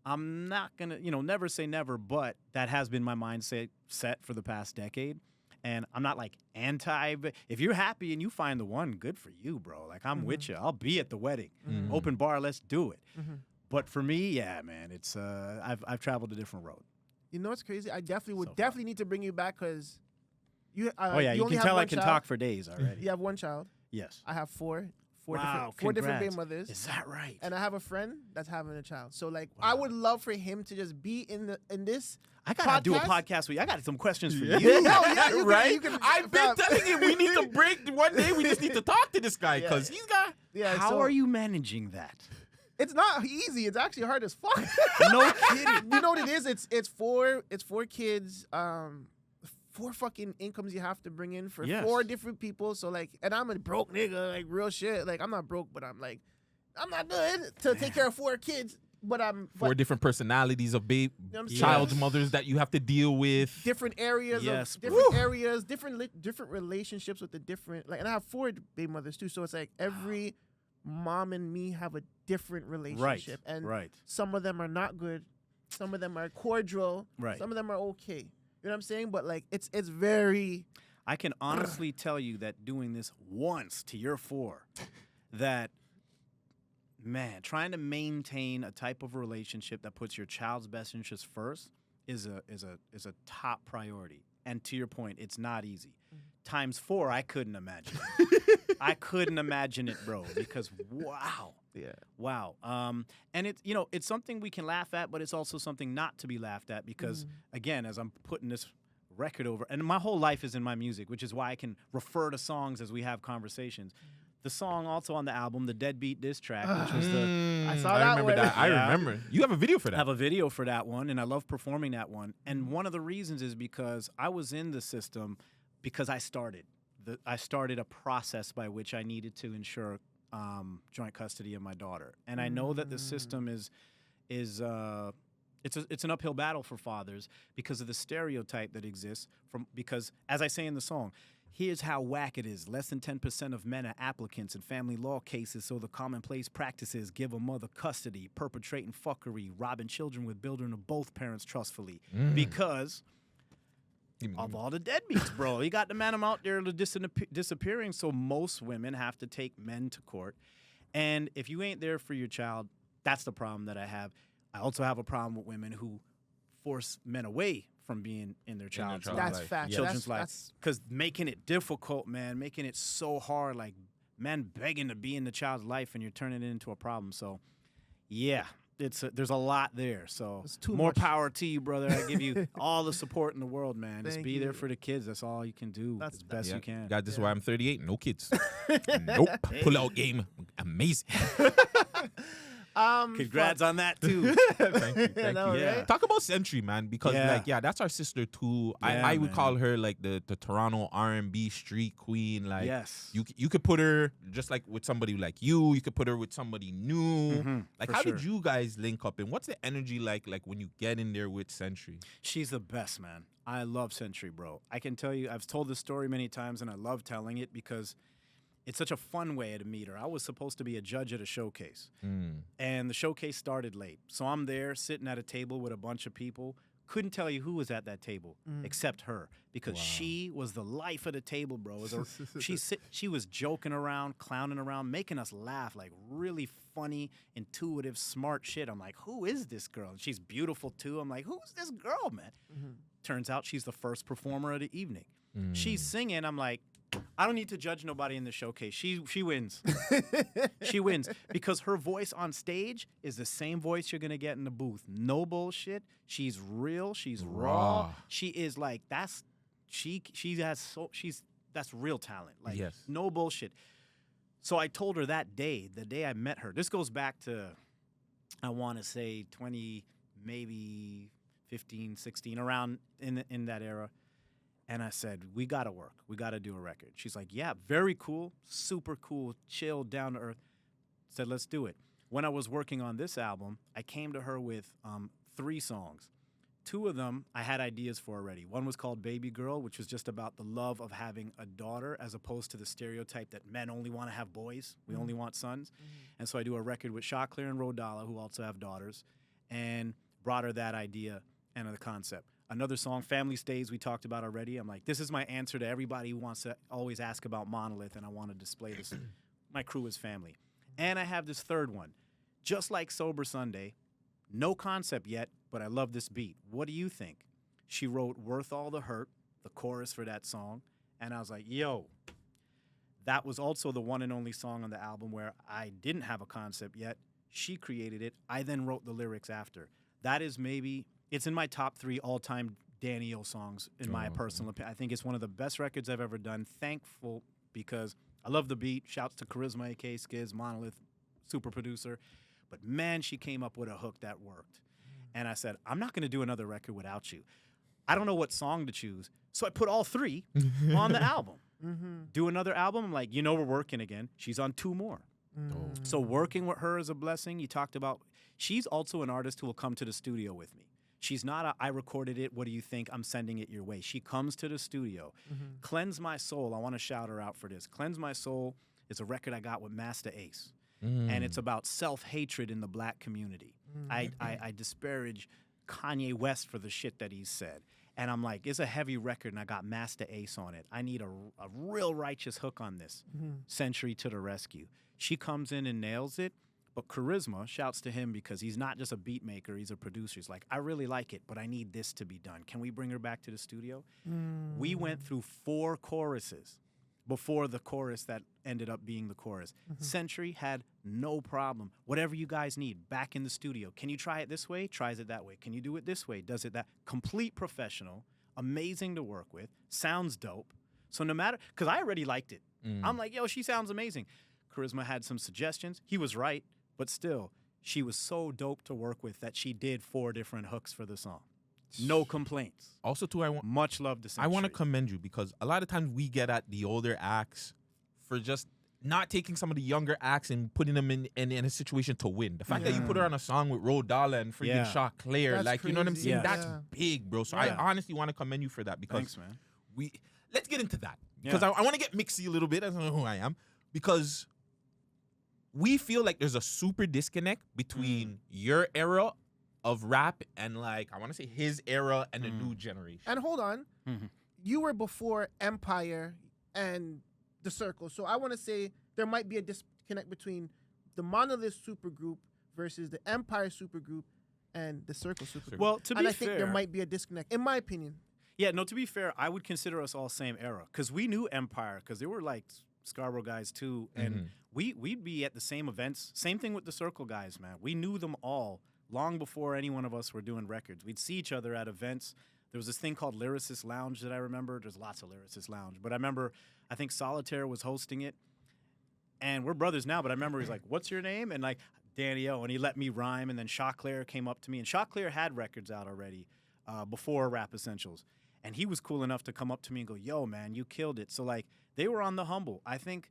I'm not going to, never say never, but that has been my mindset set for the past decade. And I'm not like anti, but if you're happy and you find the one, good for you, bro. Like I'm with you. I'll be at the wedding. Open bar, let's do it. But for me, yeah, man, it's I've traveled a different road. You know what's crazy? I definitely would So far. definitely need to bring you back because you. Oh yeah, you only can have tell I one can child. talk for days already. You have one child. Yes. I have four Wow, different baby congrats. mothers. Is that right? And I have a friend that's having a child. So like, I would love for him to just be in this. I gotta do a podcast? podcast with you. I got some questions for you. Yeah, you right? You can, I've been telling him we need to break one day. We just need to talk to this guy because he's got. Yeah, How so are you managing that? It's not easy. It's actually hard as fuck. No kidding. You know what it is? It's four kids. 4 fucking incomes you have to bring in for Yes. 4 different people. So like, and I'm a broke nigga, like real shit. Like I'm not broke, but I'm not good to take care of 4 kids. But I'm 4 different personalities of know what I'm child's saying? mothers that you have to deal with. different areas Yes, of bro. different areas, different relationships with the different like, and I have 4 baby mothers too. So it's like every mom and me have a different relationship, and right. some of them are not good, some of them are cordial, Right. some of them are okay. You know what I'm saying? But like, it's very. I can honestly tell you that doing this once to your 4, that man, trying to maintain a type of relationship that puts your child's best interest first is a top priority. And to your point, it's not easy. Times 4, I couldn't imagine. I couldn't imagine it, bro, because wow. Yeah. Wow. And it's something we can laugh at, but it's also something not to be laughed at because, again, as I'm putting this record over, and my whole life is in my music, which is why I can refer to songs as we have conversations. the song also on the album, the Deadbeat diss track, which was the. I saw I that remember one. that. I Yeah. remember. You have a video for I that. have a video for that one, and I love performing that one. And one of the reasons is because I was in the system because I started a process by which I needed to ensure joint custody of my daughter. And I know that the system is it's an uphill battle for fathers because of the stereotype that exists because as I say in the song, here's how whack it is. Less than 10% of men are applicants in family law cases, so the commonplace practices give a mother custody, perpetrating fuckery, robbing children with building of both parents trustfully. Because of all the deadbeats, bro. You got the man out there disappearing, so most women have to take men to court. And if you ain't there for your child, that's the problem that I have. I also have a problem with women who force men away from being in their child's life. That's fact. Children's life. That's Because making it difficult, man, making it so hard, like men begging to be in the child's life and you're turning it into a problem. So, yeah, there's a lot there. So, It's too more much. power to you, brother. I give you all the support in the world, man. Just Thank be there you. for the kids. That's all you can do That's- as best you can. God, this is why I'm 38. No kids. Nope. Pull out game. Amazing. Congrats on that, too. Thank you. Thank know, you. right? Talk about Century, man, because Yeah. that's our sister too. Yeah, I would man. call her like the Toronto R&B street queen. Like Yes. you could put her just like with somebody like you. You could put her with somebody new. Like for how sure. did you guys link up, and what's the energy like when you get in there with Century? She's the best, man. I love Century, bro. I can tell you, I've told this story many times, and I love telling it because it's such a fun way to meet her. I was supposed to be a judge at a showcase, and the showcase started late. So I'm there sitting at a table with a bunch of people. Couldn't tell you who was at that table except her because she was the life of the table, bro. It was she was joking around, clowning around, making us laugh, like really funny, intuitive, smart shit. I'm like, who is this girl? And she's beautiful too. I'm like, who's this girl, man? Turns out she's the first performer of the evening. She's singing. I'm like, I don't need to judge nobody in the showcase. She wins. She wins because her voice on stage is the same voice you're gonna get in the booth. No bullshit. She's real. She's raw. She is like that's real talent. Like Yes. no bullshit. So I told her that day, the day I met her. This goes back to I want to say 20, maybe 15, 16, around in that era. And I said, we got to work. We got to do a record. She's like, yeah, very cool, super cool, chill, down to earth. Said, let's do it. When I was working on this album, I came to her with 3 songs. 2 of them I had ideas for already. One was called Baby Girl, which was just about the love of having a daughter as opposed to the stereotype that men only want to have boys. We only want sons. And so I do a record with Shockley and Rodala, who also have daughters, and brought her that idea and the concept. Another song, Family Stays, we talked about already. I'm like, this is my answer to everybody who wants to always ask about Monolith, and I want to display this. My crew is family. And I have this third one, just like Sober Sunday. No concept yet, but I love this beat. What do you think? She wrote Worth All the Hurt, the chorus for that song, and I was like, yo. That was also the one and only song on the album where I didn't have a concept yet. She created it. I then wrote the lyrics after. That is maybe... It's in my top 3 all-time Danny O songs, in my personal opinion. I think it's one of the best records I've ever done. Thankful because I love the beat. Shouts to Charisma, A.K. Skiz, Monolith, super producer. But, man, she came up with a hook that worked. And I said, I'm not going to do another record without you. I don't know what song to choose. So I put all 3 on the album. Do another album. I'm like, we're working again. She's on 2 more. So working with her is a blessing. You talked about, she's also an artist who will come to the studio with me. She's not I recorded it, what do you think? I'm sending it your way. She comes to the studio. Cleanse My Soul, I want to shout her out for this. Cleanse My Soul is a record I got with Master Ace. And it's about self-hatred in the black community. I disparage Kanye West for the shit that he's said. And I'm like, it's a heavy record, and I got Master Ace on it. I need a real righteous hook on this. Century to the rescue. She comes in and nails it. But Charisma, shouts to him because he's not just a beat maker, he's a producer. He's like, I really like it, but I need this to be done. Can we bring her back to the studio? We went through 4 choruses before the chorus that ended up being the chorus. Century had no problem. Whatever you guys need, back in the studio. Can you try it this way? Tries it that way. Can you do it this way? Does it that? Complete professional, amazing to work with, sounds dope. So no matter, because I already liked it. I'm like, yo, she sounds amazing. Charisma had some suggestions. He was right, but still, she was so dope to work with that she did 4 different hooks for the song. No complaints. Also, too, Much love to Century. I want to commend you because a lot of times we get at the older acts for just not taking some of the younger acts and putting them in a situation to win. The fact that you put her on a song with Ro Dalla and freaking Shaw Claire, That's like, you know what I'm crazy. saying? Yeah. That's big, bro. So I honestly want to commend you for that because Thanks, man. let's get into that. Because Yeah. I want to get mixy a little bit. I don't know who I am. Because we feel like there's a super disconnect between your era of rap and, like, I want to say his era and the new generation. And hold on, Mhm. you were before Empire and the Circle, so I want to say there might be a disconnect between the Monolith supergroup versus the Empire supergroup and the Circle supergroup. Well, to be and I fair, think there might be a disconnect, in my opinion. yeah, no, to be fair, I would consider us all same era because we knew Empire because they were like Scarborough guys too, and we'd be at the same events. Same thing with the Circle guys, man. We knew them all long before any one of us were doing records. We'd see each other at events. There was this thing called Lyricist Lounge that I remember. There's lots of Lyricist Lounge, but I remember I think Solitaire was hosting it, and we're brothers now. But I remember he's like, "What's your name?" and like Danny O, and he let me rhyme. And then Shaw Claire came up to me, and Shaw Claire had records out already before Rap Essentials. And he was cool enough to come up to me and go, "Yo, man, you killed it." So, like, they were on the humble. I think,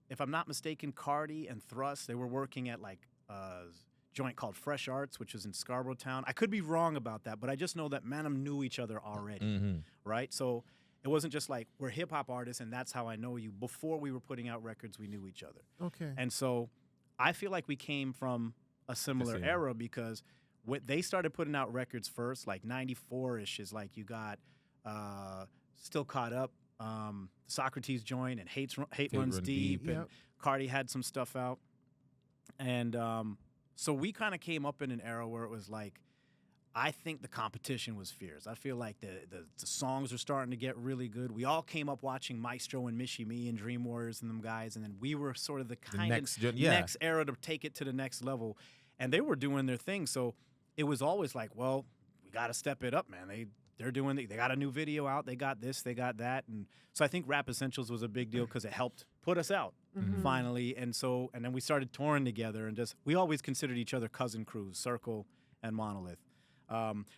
if I'm not mistaken, Cardi and Thrust, they were working at, like, a joint called Fresh Arts, which was in Scarborough Town. I could be wrong about that, but I just know that Man Dem knew each other already, right? So it wasn't just like, we're hip-hop artists and that's how I know you. Before we were putting out records, we knew each other. Okay. And so I feel like we came from a similar same. era because they started putting out records first, like 94-ish is like you got Still Caught Up, Socrates joined, and Hate Runs Run Deep, Deep. and Yep. Cardi had some stuff out. And so we kind of came up in an era where it was like, I think the competition was fierce. I feel like the songs were starting to get really good. We all came up watching Maestro and Mishi Me and Dream Warriors and them guys, and then we were sort of the kind next of gen- yeah. next era to take it to the next level. And they were doing their thing. So it was always like, well, we got to step it up, man. They're doing they got a new video out. They got this, they got that. And so I think Rap Essentials was a big deal because it helped put us out finally. And then we started touring together and we always considered each other cousin crews, Circle and Monolith.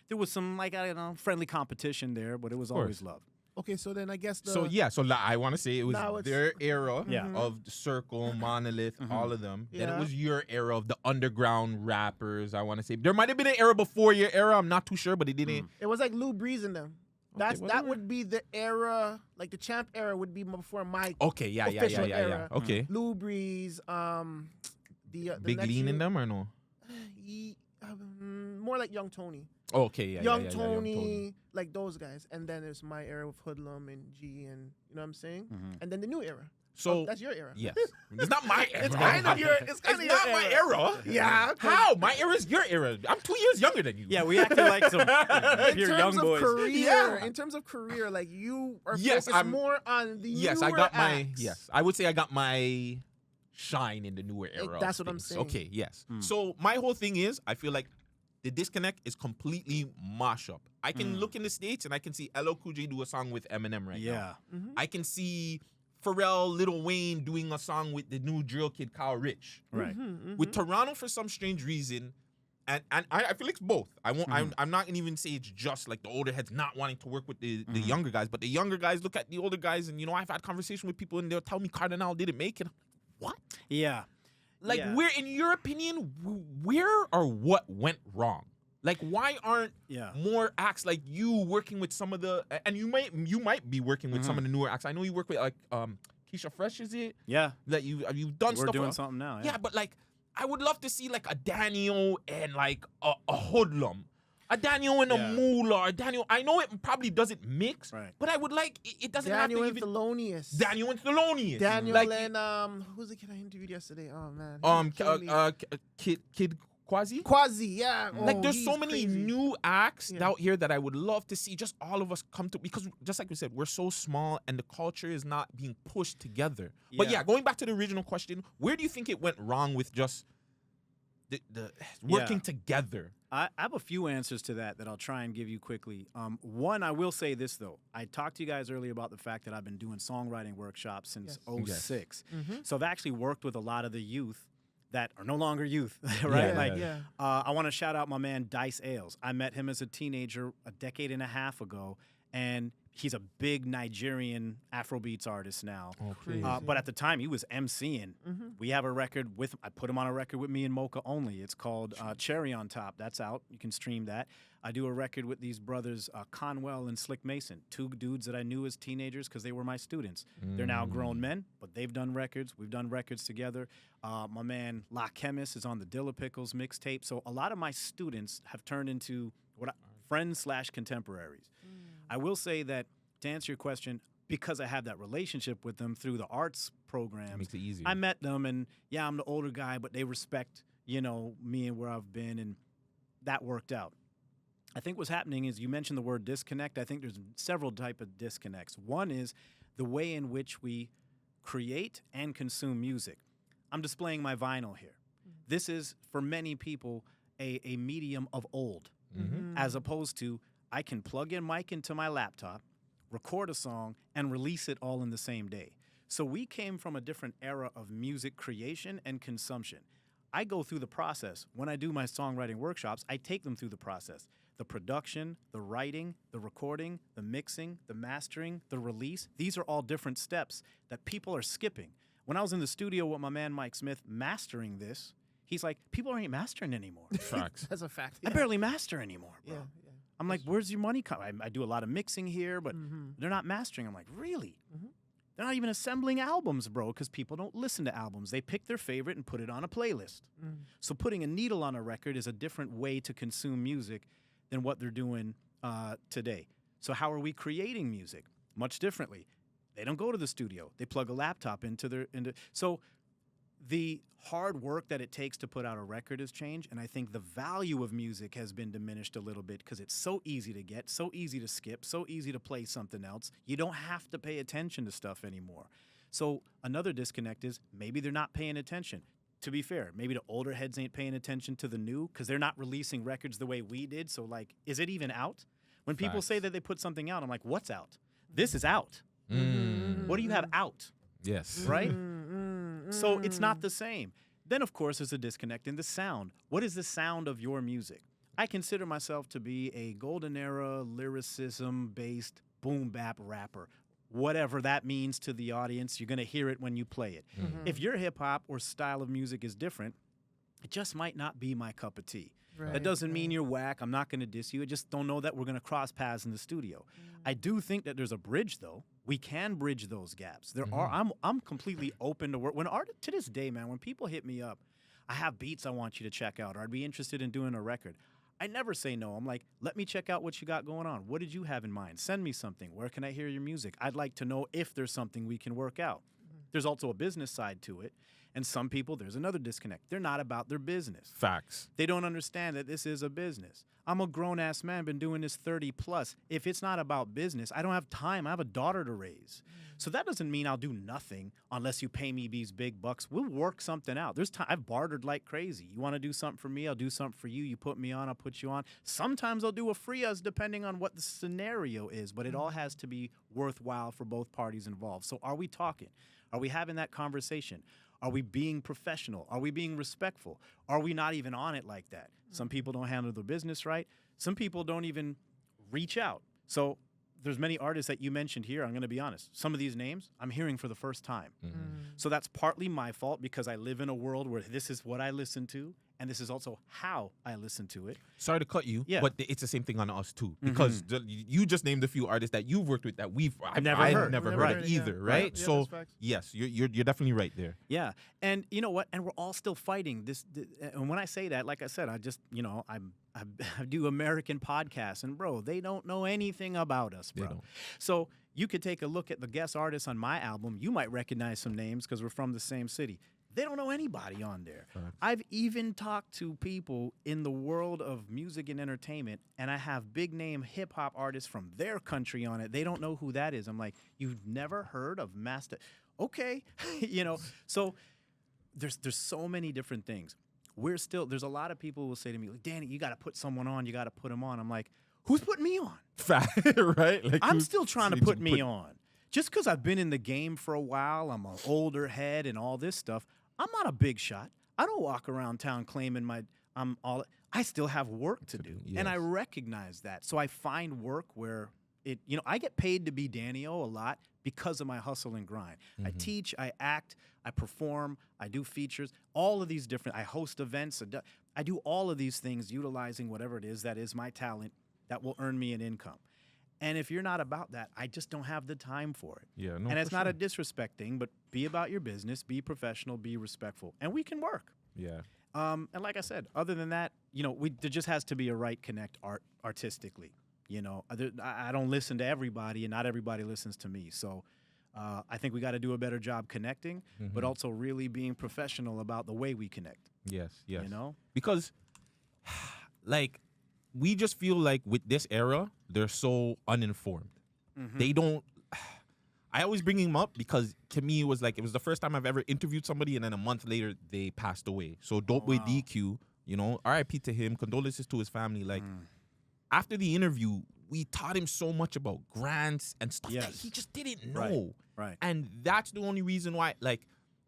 There was some, like, I don't know, friendly competition there, but it was always love. Okay, so then I guess the I want to say it was Now it's- their era Yeah. of the Circle, Monolith, all of them. Then it Yeah. was your era of the underground rappers, I want to say. There might have been an era before your era, I'm not too sure, but it didn't. it was like Lou Breeze in them. That whatever. would be the era, like the Champ era would be before my Okay, yeah. official era. Okay. Lou Breeze, the Big next Lean in year- them or no? more like Young Tony. Okay, yeah. Young Tony, like those guys. And then there's my era with Hoodlum and G and, you know what I'm saying? And then the new era. So That's your era. yes, it's not my era. It's kind of your It's not my era. Yeah. How? My era is your era. I'm 2 years younger than you. Yeah, we acted like some pure young boys. In terms of career, like you are Yes, focused I'm- more on the Yes, I newer got my. acts. Yes, I would say I got my shine in the newer era. of that's what I'm things. saying. Okay, yes. So my whole thing is, I feel like the disconnect is completely mash up. I can look in the States and I can see LL Cool J do a song with Eminem right now. Yeah. I can see Pharrell, Lil Wayne doing a song with the new drill kid Kyle Rich. Right. With Toronto, for some strange reason, and I feel it's both. I won't. I'm not gonna even say it's just like the older heads not wanting to work with the younger guys, but the younger guys look at the older guys, and I've had conversation with people and they'll tell me Cardinal didn't make it. What? Yeah. Like, Yeah. where, in your opinion, where or what went wrong? Like, why aren't Yeah. more acts like you working with some of the, and you might be working with some of the newer acts. I know you work with, like, Keisha Fresh, is it? Yeah. That you've done We're stuff doing with- something now. Yeah, but like, I would love to see like a Daniel and like a Hoodlum. A Daniel and a Yeah. Moolah. A Daniel. I know it probably doesn't mix, Right. but I would like, it doesn't Daniel have and to even. Thelonious. Daniel and Thelonious. Daniel like, and who's the kid I interviewed yesterday? Oh man. Kid Quasi. Quasi, yeah. Like, Oh, there's he's so many crazy. new acts Yeah. out here that I would love to see just all of us come to, because just like we said, we're so small and the culture is not being pushed together. But Yeah. yeah, going back to the original question, where do you think it went wrong with just the working together. I have a few answers to that I'll try and give you quickly. One, I will say this, though. I talked to you guys earlier about the fact that I've been doing songwriting workshops since '06. So I've actually worked with a lot of the youth that are no longer youth, right? I want to shout out my man Dice Ailes. I met him as a teenager a decade and a half ago, and he's a big Nigerian Afrobeats artist now. But at the time, he was MCing. We have a record I put him on a record with me and Mocha only. It's called Cherry on Top. That's out. You can stream that. I do a record with these brothers, Conwell and Slick Mason, two dudes that I knew as teenagers because they were my students. They're now grown men, but they've done records. We've done records together. My man La Chemist is on the Dilla Pickles mixtape. So a lot of my students have turned into friends/contemporaries. I will say that, to answer your question, because I have that relationship with them through the arts programs, Makes it easier. I met them, and yeah, I'm the older guy, but they respect, me and where I've been, and that worked out. I think what's happening is, you mentioned the word disconnect. I think there's several type of disconnects. One is the way in which we create and consume music. I'm displaying my vinyl here. This is, for many people, a medium of old, as opposed to I can plug in mic into my laptop, record a song, and release it all in the same day. So we came from a different era of music creation and consumption. I go through the process. When I do my songwriting workshops, I take them through the process. The production, the writing, the recording, the mixing, the mastering, the release. These are all different steps that people are skipping. When I was in the studio with my man Mike Smith mastering this, he's like, people aren't mastering anymore. Facts. That's a fact. I barely master anymore, bro. Yeah. I'm like, where's your money coming? I do a lot of mixing here, but they're not mastering. I'm like, really? They're not even assembling albums, bro, because people don't listen to albums. They pick their favorite and put it on a playlist. So putting a needle on a record is a different way to consume music than what they're doing today. So how are we creating music? Much differently. They don't go to the studio. They plug a laptop into so the hard work that it takes to put out a record has changed, and I think the value of music has been diminished a little bit because it's so easy to get, so easy to skip, so easy to play something else. You don't have to pay attention to stuff anymore. So another disconnect is maybe they're not paying attention. To be fair, maybe the older heads ain't paying attention to the new because they're not releasing records the way we did. So, like, is it even out? When people say that they put something out, I'm like, what's out? This is out. What do you have out? Yes. Right? So it's not the same. Then, of course, there's a disconnect in the sound. What is the sound of your music? I consider myself to be a golden era lyricism-based boom bap rapper. Whatever that means to the audience, you're going to hear it when you play it. If your hip-hop or style of music is different, it just might not be my cup of tea. That doesn't mean you're whack. I'm not going to diss you. I just don't know that we're going to cross paths in the studio. I do think that there's a bridge, though. We can bridge those gaps. There are. I'm completely open to work. To this day, man, when people hit me up, I have beats I want you to check out, or I'd be interested in doing a record. I never say no. I'm like, let me check out what you got going on. What did you have in mind? Send me something. Where can I hear your music? I'd like to know if there's something we can work out. There's also a business side to it. And some people, there's another disconnect. They're not about their business. Facts. They don't understand that this is a business. I'm a grown-ass man, been doing this 30 plus. If it's not about business, I don't have time. I have a daughter to raise. So that doesn't mean I'll do nothing unless you pay me these big bucks. We'll work something out. There's time. I've bartered like crazy. You want to do something for me, I'll do something for you. You put me on, I'll put you on. Sometimes I'll do a free us depending on what the scenario is, but it all has to be worthwhile for both parties involved. So are we talking? Are we having that conversation? Are we being professional? Are we being respectful? Are we not even on it like that? Some people don't handle their business right. Some people don't even reach out. So there's many artists that you mentioned here. I'm going to be honest. Some of these names I'm hearing for the first time. So that's partly my fault because I live in a world where this is what I listen to, and this is also how I listen to it. Sorry to cut you, Yeah. but it's the same thing on us too. Because you just named a few artists that you've worked with that I've never heard. never Never heard heard, of either, yeah. right? Yeah, So that's facts. yes, you're definitely right there. Yeah, and you know what? And we're all still fighting this. And when I say that, like I said, I just I do American podcasts, and bro, they don't know anything about us, bro. They don't. So you could take a look at the guest artists on my album. You might recognize some names because we're from the same city. They don't know anybody on there. I've even talked to people in the world of music and entertainment, and I have big name hip hop artists from their country on it. They don't know who that is. I'm like, you've never heard of Master? Okay, So there's so many different things. there's a lot of people who will say to me, like, Danny, you got to put someone on. You got to put them on. I'm like, who's putting me on? Right? Like I'm still trying to put me on. Just because I've been in the game for a while, I'm an older head and all this stuff, I'm not a big shot. I don't walk around town claiming I still have work to do. Yes. And I recognize that. So I find work where I get paid to be Danny-O a lot because of my hustle and grind. I teach, I act, I perform, I do features, all of these different, I host events. I do all of these things utilizing whatever it is that is my talent that will earn me an income. And if you're not about that, I just don't have the time for it. Yeah, no, and it's for not sure. a disrespect thing, but be about your business, be professional, be respectful, and we can work. Yeah. And like I said, other than that, there just has to be a right connect artistically. I don't listen to everybody, and not everybody listens to me. So I think we got to do a better job connecting, but also really being professional about the way we connect. Yes. Because, like, we just feel like with this era, they're so uninformed. They don't. I always bring him up because to me it was the first time I've ever interviewed somebody, and then a month later they passed away. So Dope Boy DQ, R.I.P. to him, condolences to his family. Like after the interview, we taught him so much about grants and stuff that he just didn't know. Right. And that's the only reason why, like,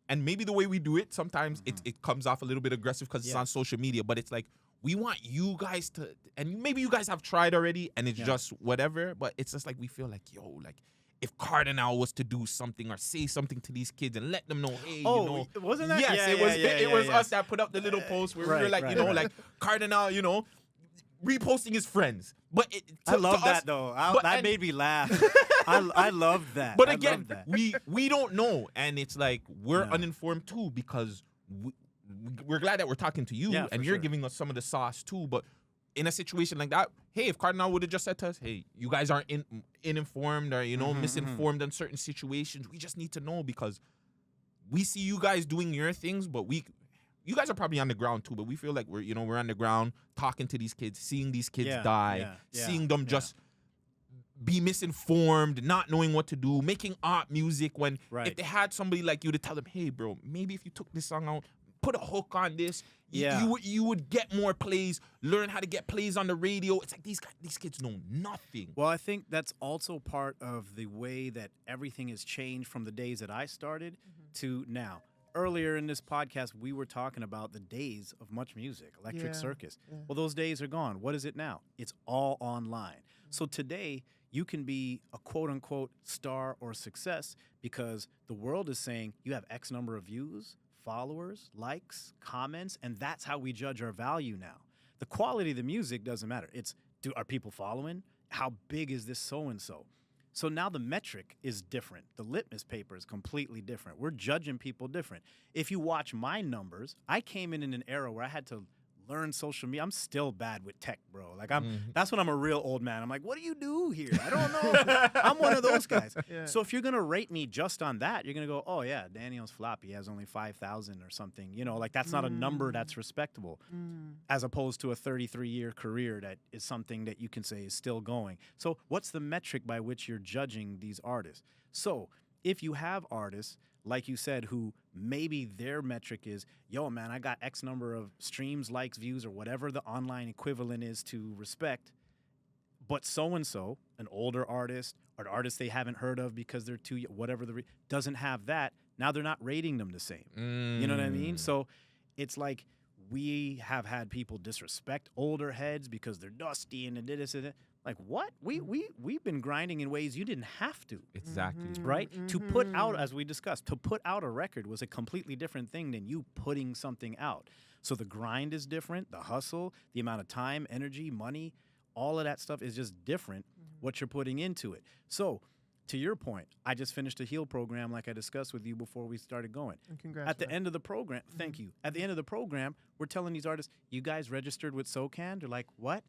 and maybe the way we do it sometimes it comes off a little bit aggressive because it's on social media, but it's like we want you guys to, and maybe you guys have tried already and it's just whatever, but it's just like we feel like, if Cardinal was to do something or say something to these kids and let them know, hey, wasn't that? Yes, it was us that put up the little post where we were like, like Cardinal, reposting his friends. But I love that us, though. that made me laugh. I loved that. But again, we don't know, and it's like we're uninformed too because we're glad that we're talking to you and you're giving us some of the sauce too. But in a situation like that, hey, if Cardinal would have just said to us, hey, you guys aren't uninformed or, misinformed on certain situations, we just need to know because we see you guys doing your things, but you guys are probably on the ground too, but we feel like we're on the ground talking to these kids, seeing these kids die, seeing them just be misinformed, not knowing what to do, making art music when if they had somebody like you to tell them, hey, bro, maybe if you took this song out, put a hook on this, you would get more plays, learn how to get plays on the radio. It's like these kids know nothing. Well, I think that's also part of the way that everything has changed from the days that I started to now. Earlier in this podcast, we were talking about the days of Much Music, Electric Circus. Yeah. Well, those days are gone. What is it now? It's all online. So today, you can be a quote-unquote star or success because the world is saying you have X number of views, followers, likes, comments, and that's how we judge our value now. The quality of the music doesn't matter. It's, are people following? How big is this so-and-so? So now the metric is different. The litmus paper is completely different. We're judging people different. If you watch my numbers, I came in an era where I had to learn social media. I'm still bad with tech, bro. Like that's when I'm a real old man. I'm like, what do you do here? I don't know. I'm one of those guys. Yeah. So if you're gonna rate me just on that, you're gonna go, oh yeah, Daniel's floppy has only 5,000 or something. Like that's not a number that's respectable, as opposed to a 33-year career that is something that you can say is still going. So what's the metric by which you're judging these artists? So if you have artists, like you said, who maybe their metric is, yo, man, I got X number of streams, likes, views, or whatever the online equivalent is to respect, but so-and-so, an older artist, or an artist they haven't heard of because they're too, whatever doesn't have that, now they're not rating them the same. You know what I mean? So it's like we have had people disrespect older heads because they're dusty and this and that. Like, what? We've been grinding in ways you didn't have to. Exactly. Right? To put out, as we discussed, to put out a record was a completely different thing than you putting something out. So the grind is different, the hustle, the amount of time, energy, money, all of that stuff is just different, what you're putting into it. So, to your point, I just finished a HEAL program like I discussed with you before we started going. And congrats. At the end of the program, thank you. At the end of the program, we're telling these artists, you guys registered with SOCAN? They're like, what?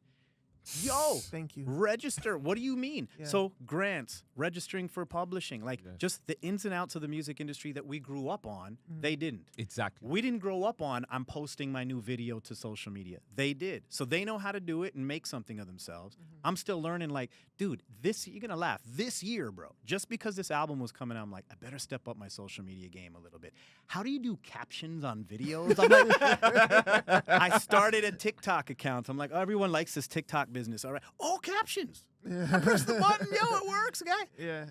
Yo, Thank you. register. What do you mean? Yeah. So grants, registering for publishing, like Yes. just the ins and outs of the music industry that we grew up on, they didn't. Exactly. We didn't grow up on, I'm posting my new video to social media. They did. So they know how to do it and make something of themselves. I'm still learning, like, dude, you're going to laugh. This year, bro, just because this album was coming out, I'm like, I better step up my social media game a little bit. How do you do captions on videos? I'm like, I started a TikTok account. I'm like, oh, everyone likes this TikTok business. All right. Oh, captions. I press the button. Yo, it works, guy. Yeah.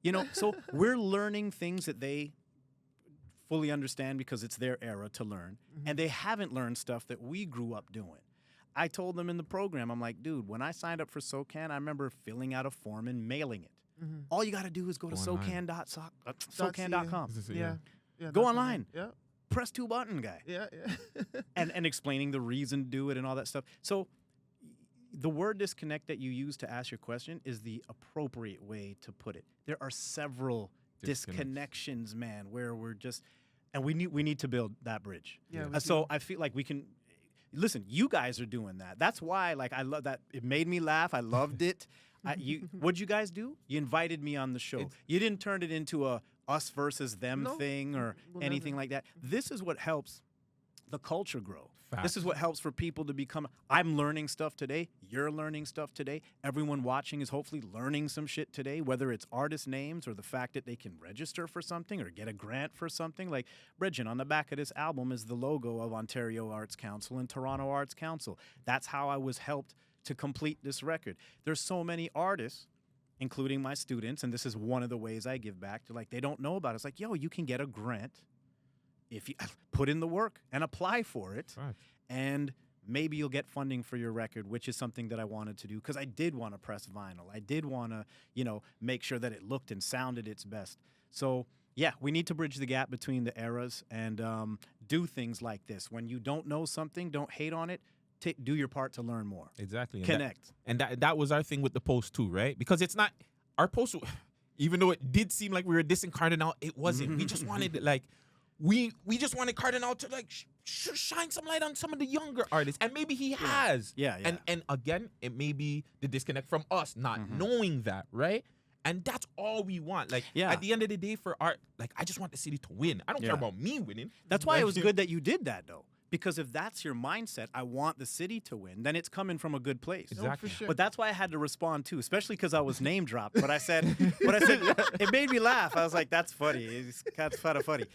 You know, so we're learning things that they fully understand because it's their era to learn. And they haven't learned stuff that we grew up doing. I told them in the program, I'm like, dude, when I signed up for SoCan, I remember filling out a form and mailing it. All you got to do is go to SoCan.com. Yeah. Go online. Yeah. Press 2 button, guy. Yeah. and explaining the reason to do it and all that stuff. So the word disconnect that you use to ask your question is the appropriate way to put it. There are several disconnections, man, where we're just, and we need to build that bridge. Yeah, we So I feel like we can, listen, you guys are doing that. That's why, like, I love that. It made me laugh. I loved it. What'd you guys do? You invited me on the show. You didn't turn it into a us versus them thing or anything like that. This is what helps the culture grow. This is what helps for people to become, I'm learning stuff today, you're learning stuff today, everyone watching is hopefully learning some shit today, whether it's artist names or the fact that they can register for something or get a grant for something. Like, Bridget, on the back of this album is the logo of Ontario Arts Council and Toronto Arts Council. That's how I was helped to complete this record. There's so many artists, including my students, and this is one of the ways I give back, to, like, they don't know about it. It's like, yo, you can get a grant if you put in the work and apply for it, and maybe you'll get funding for your record, which is something that I wanted to do because I did want to press vinyl. I did want to, make sure that it looked and sounded its best. So, yeah, we need to bridge the gap between the eras and do things like this. When you don't know something, don't hate on it. Do your part to learn more. Exactly. Connect. And that was our thing with the post too, right? Because it's not, our post, even though it did seem like we were dissing Cardinal, it wasn't. We just wanted, like, we just wanted Cardinal to, like, shine some light on some of the younger artists, and maybe he has. Yeah. And again, it may be the disconnect from us not knowing that, right? And that's all we want. Like, at the end of the day, for art, like, I just want the city to win. I don't care about me winning. That's why it was good that you did that, though. Because if that's your mindset, I want the city to win, then it's coming from a good place. Exactly. For sure. But that's why I had to respond too, especially because I was name dropped. But I said, it made me laugh. I was like, that's funny. That's kind of funny.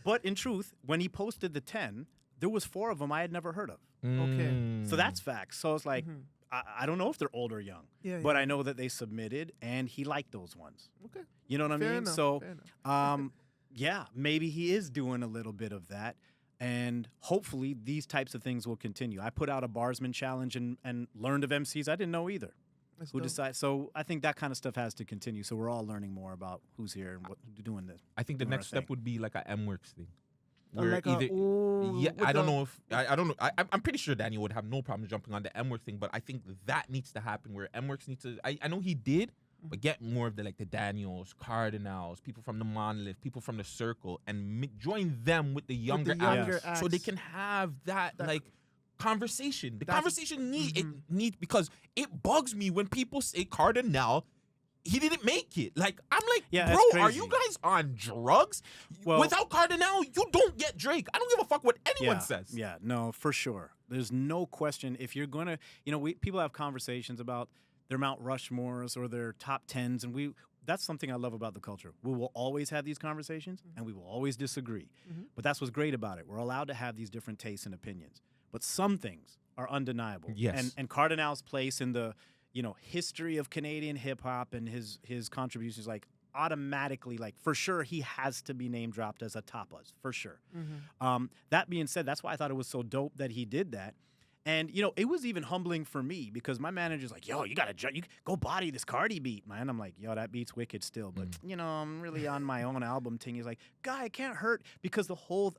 But in truth, when he posted the 10, there was 4 of them I had never heard of. Okay. So that's facts. So it's like, I don't know if they're old or young, but I know that they submitted and he liked those ones. Okay. You know what I Fair mean? enough, So, fair enough. yeah, maybe he is doing a little bit of that. And hopefully these types of things will continue. I put out a Barsman challenge and learned of MCs I didn't know either. That's Who dope. decide? So I think that kind of stuff has to continue. So we're all learning more about who's here and what doing this. I think the doing our next step thing. would be like a M-Works thing. Like a, Yeah, with I don't the- know if I don't know. I'm pretty sure Daniel would have no problem jumping on the M-Works thing, but I think that needs to happen where M-Works needs to. I know he did, but get more of the like the Daniels, Cardinals, people from the Monolith, people from the Circle, and join them with the younger, younger acts, so they acts. can have that like conversation. The That's- conversation it needs because it bugs me when people say Cardinal. He didn't make it. Like, I'm like, Yeah, bro, that's are crazy. you guys on drugs? Well- Without Cardinal, you don't get Drake. I don't give a fuck what anyone says. Yeah, no, for sure. There's no question. If you're gonna, people have conversations about their Mount Rushmores or their top 10s, and that's something I love about the culture. We will always have these conversations, and we will always disagree. But that's what's great about it. We're allowed to have these different tastes and opinions. But some things are undeniable. Yes. And Cardinal's place in the history of Canadian hip hop and his contributions, like, automatically, like, for sure, he has to be name dropped as a tapas, for sure. That being said, that's why I thought it was so dope that he did that. And, it was even humbling for me because my manager's like, yo, you go body this Cardi beat, man. I'm like, yo, that beat's wicked still. But, I'm really on my own album thing. He's like, guy, it can't hurt because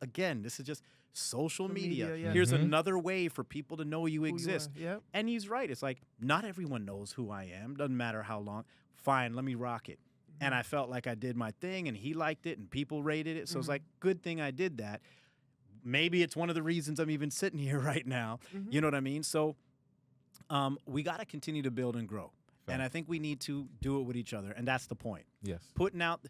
again, this is just social media. media, yeah. Here's another way for people to know you exist. Yep. And he's right. It's like, not everyone knows who I am. Doesn't matter how long. Fine, let me rock it. And I felt like I did my thing, and he liked it, and people rated it. So it's like, good thing I did that. Maybe it's one of the reasons I'm even sitting here right now. You know what I mean? So We got to continue to build and grow. And I think we need to do it with each other. And that's the point. Yes. Putting out,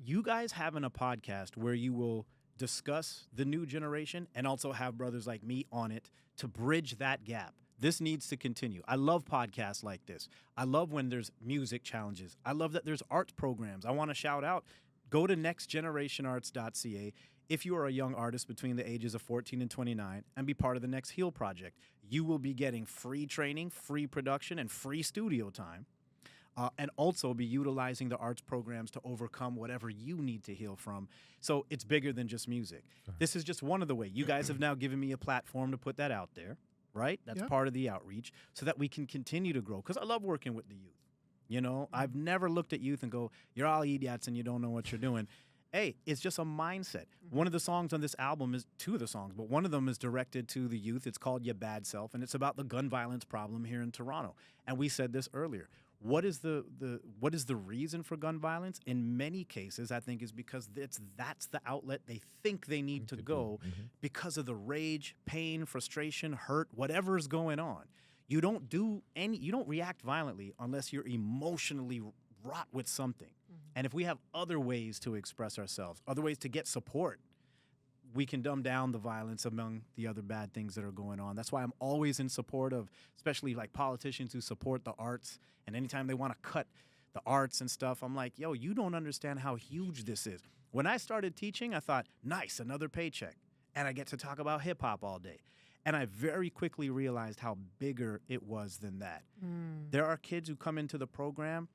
you guys having a podcast where you will discuss the new generation and also have brothers like me on it to bridge that gap. This needs to continue. I love podcasts like this. I love when there's music challenges. I love that there's arts programs. I want to shout out, go to nextgenerationarts.ca if you are a young artist between the ages of 14 and 29 and be part of the Next Heal Project. You will be getting free training, free production, and free studio time. And also be utilizing the arts programs to overcome whatever you need to heal from. So it's bigger than just music. This is just one of the ways. You guys have now given me a platform to put that out there, right? That's part of the outreach so that we can continue to grow. Because I love working with the youth. You know, I've never looked at youth and go, you're all idiots and you don't know what you're doing. Hey, it's just a mindset. One of the songs on this album is, two of the songs, but one of them is directed to the youth. It's called Your Bad Self, and it's about the gun violence problem here in Toronto. And we said this earlier. What is the reason for gun violence? In many cases, I think is because that's the outlet they think they need to go because of the rage, pain, frustration, hurt, whatever is going on. You don't react violently unless you're emotionally wrought with something. And if we have other ways to express ourselves, other ways to get support, we can dumb down the violence among the other bad things that are going on. That's why I'm always in support of, especially like politicians who support the arts. And anytime they want to cut the arts and stuff, I'm like, yo, you don't understand how huge this is. When I started teaching, I thought, nice, another paycheck. And I get to talk about hip hop all day. And I very quickly realized how bigger it was than that. There are kids who come into the program,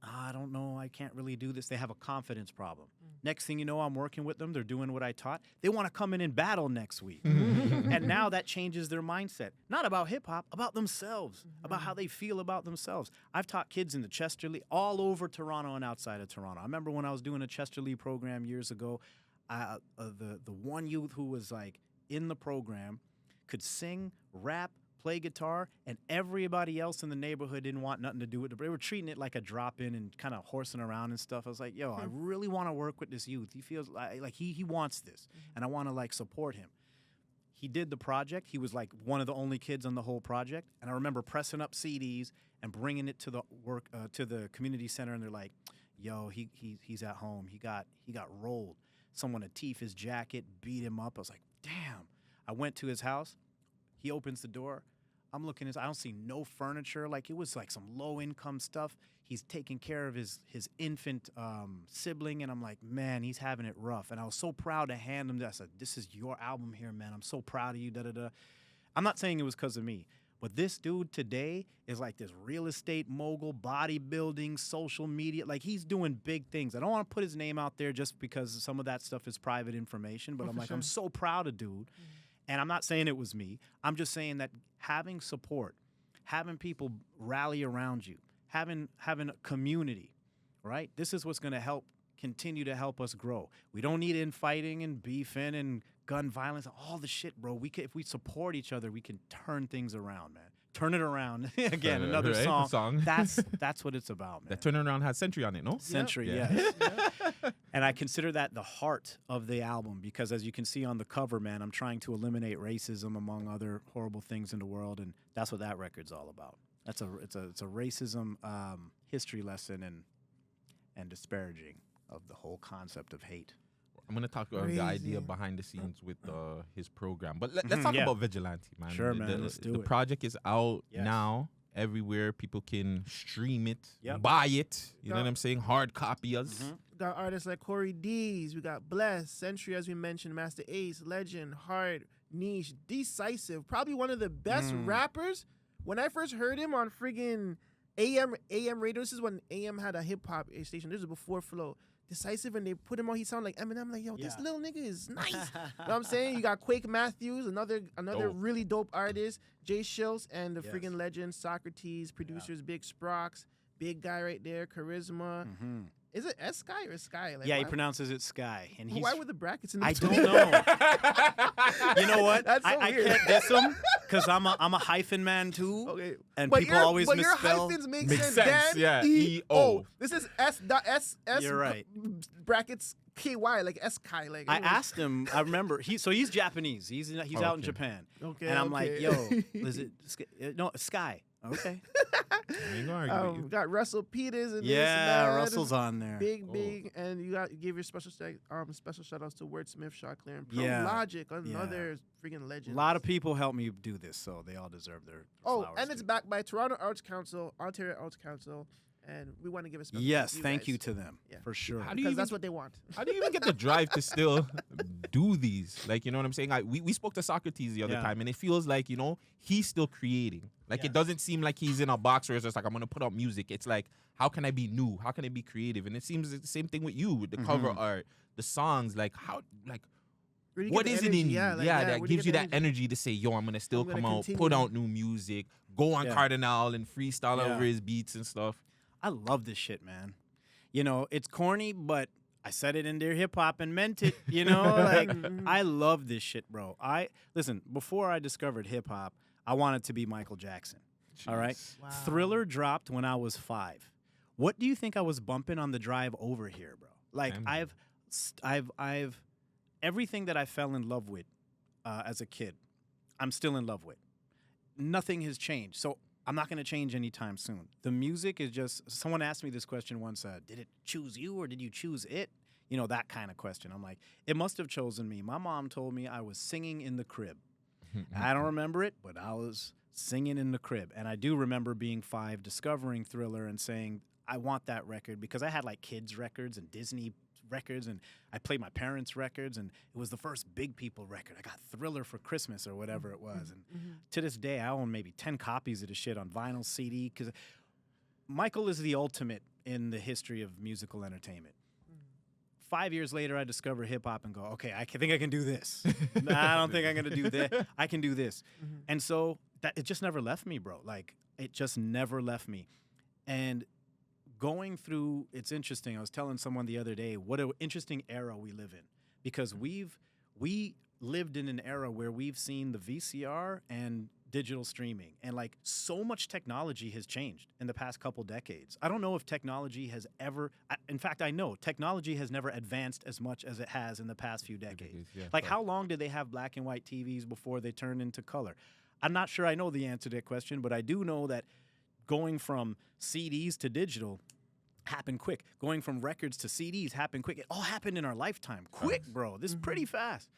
I don't know, I can't really do this. They have a confidence problem. Next thing you know, I'm working with them. They're doing what I taught. They want to come in and battle next week. And now that changes their mindset. Not about hip-hop, about themselves, about how they feel about themselves. I've taught kids in the Chesterley, all over Toronto and outside of Toronto. I remember when I was doing a Chesterley program years ago, the one youth who was like in the program could sing, rap, play guitar, and everybody else in the neighborhood didn't want nothing to do with it. They were treating it like a drop-in and kind of horsing around and stuff. I was like, yo, I really want to work with this youth. He feels like he wants this, and I want to like support him. He did the project. He was like one of the only kids on the whole project, and I remember pressing up CDs and bringing it to the to the community center, and they're like, yo, he's at home. He got rolled. Someone had thief his jacket, beat him up. I was like, damn. I went to his house. He opens the door. I'm looking I don't see no furniture. Like, it was like some low-income stuff. He's taking care of his infant sibling, and I'm like, man, he's having it rough. And I was so proud to hand him this. I said, this is your album here, man. I'm so proud of you, da-da-da. I'm not saying it was because of me, but this dude today is like this real estate mogul, bodybuilding, social media. Like, he's doing big things. I don't want to put his name out there just because some of that stuff is private information, but I'm like, I'm so proud of dude. And I'm not saying it was me. I'm just saying that having support, having people rally around you, having a community, right? This is what's going to continue to help us grow. We don't need infighting and beefing and gun violence, all the shit, bro. If we support each other, we can turn things around, man. Turn it around. Again, another song. That's what it's about, man. That turn around had Century on it, no? Century, yes. And I consider that the heart of the album because, as you can see on the cover, man, I'm trying to eliminate racism among other horrible things in the world, and that's what that record's all about. It's a racism history lesson and disparaging of the whole concept of hate. I'm going to talk about the idea behind the scenes with his program. But let's talk about Vigilante, man. Sure, man. Let's do it. The project is out now. Everywhere people can stream it, buy it. You know what I'm saying? Hard copy us. We got artists like Corey Dees. We got Bless, Century, as we mentioned, Master Ace, Legend, Hard, Niche, Decisive. Probably one of the best rappers. When I first heard him on friggin' AM radio, this is when AM had a hip hop station. This was before Flow. Decisive, and they put him on. He sounded like Eminem. I'm like, yo, this little nigga is nice. You know what I'm saying? You got Quake Matthews, another really dope artist. Jay Schultz and the friggin' legend Socrates, producers Big Sprox, big guy right there, Charisma. Is it S-Sky or Sky? Like, he pronounces it Sky. And why were the brackets in the I don't know. You know what? That's so weird. I can't diss him. because I'm a hyphen man too. Okay. And But people your- always but misspell. your hyphens make Makes sense. sense, Dan, yeah, E-O. E-O. This is S You're right. brackets KY, like S-Kai. Like, I anyways. asked him. I remember he's Japanese. He's out in okay. Japan. Okay, And I'm like, okay. yo, is it no Sky? Okay. I ain't gonna argue with you. We got Russell Peters and Yeah, this, Russell's on there. big, and you gave your special shout outs to Wordsmith, Shotclair, and Pro Yeah, Logic, another freaking legend. A lot of people helped me do this, so they all deserve their flowers. and it's too. backed by Toronto Arts Council, Ontario Arts Council, and we want to give a special Yes, thank thank you guys. to them Yeah. for sure. How do you Because even that's what they want. How do you even get the drive to still do these? Like, you know what I'm saying? We spoke to Socrates the other Yeah. time, and it feels like, you know, he's still creating. Like, Yeah. it doesn't seem like he's in a box where it's just like, I'm going to put out music. It's like, how can I be new? How can I be creative? And it seems it's the same thing with you, with the cover art, the songs. Like, how, like, Where do you what get is the it in energy? you? Yeah, like, that where do you gives you get that energy to say, yo, I'm going to still I'm gonna come out, put continue. out new music, go on Yeah. Cardinal and freestyle Yeah. over his beats and stuff. I love this shit, man. You know, it's corny, but I said it in their hip hop and meant it. You know, like I love this shit, bro. Listen. Before I discovered hip hop, I wanted to be Michael Jackson. All right. Jeez. Wow. Thriller dropped when I was 5. What do you think I was bumping on the drive over here, bro? Like Damn. I've everything that I fell in love with as a kid, I'm still in love with. Nothing has changed. So I'm not going to change anytime soon. The music is just, someone asked me this question once, did it choose you or did you choose it? You know, that kind of question. I'm like, it must have chosen me. My mom told me I was singing in the crib. I don't remember it, but I was singing in the crib. And I do remember being 5, discovering Thriller and saying, I want that record, because I had like kids records and Disney records, and I played my parents' records, and it was the first Big People record. I got Thriller for Christmas or whatever it was. And to this day, I own maybe 10 copies of the shit on vinyl CD, because Michael is the ultimate in the history of musical entertainment. 5 years later, I discover hip hop and go, okay, I think I can do this. Nah, I don't think I'm gonna do that. I can do this. And so that it just never left me, bro. Like it just never left me. And going through, it's interesting. I was telling someone the other day what an interesting era we live in, because we lived in an era where we've seen the VCR and digital streaming, and like so much technology has changed in the past couple decades. I don't know if technology has ever, in fact, I know technology has never advanced as much as it has in the past few decades. Yeah, Like how long did they have black and white TVs before they turned into color? I'm not sure I know the answer to that question, but I do know that going from CDs to digital happened quick. Going from records to CDs happened quick. It all happened in our lifetime. Quick, bro. This is pretty fast.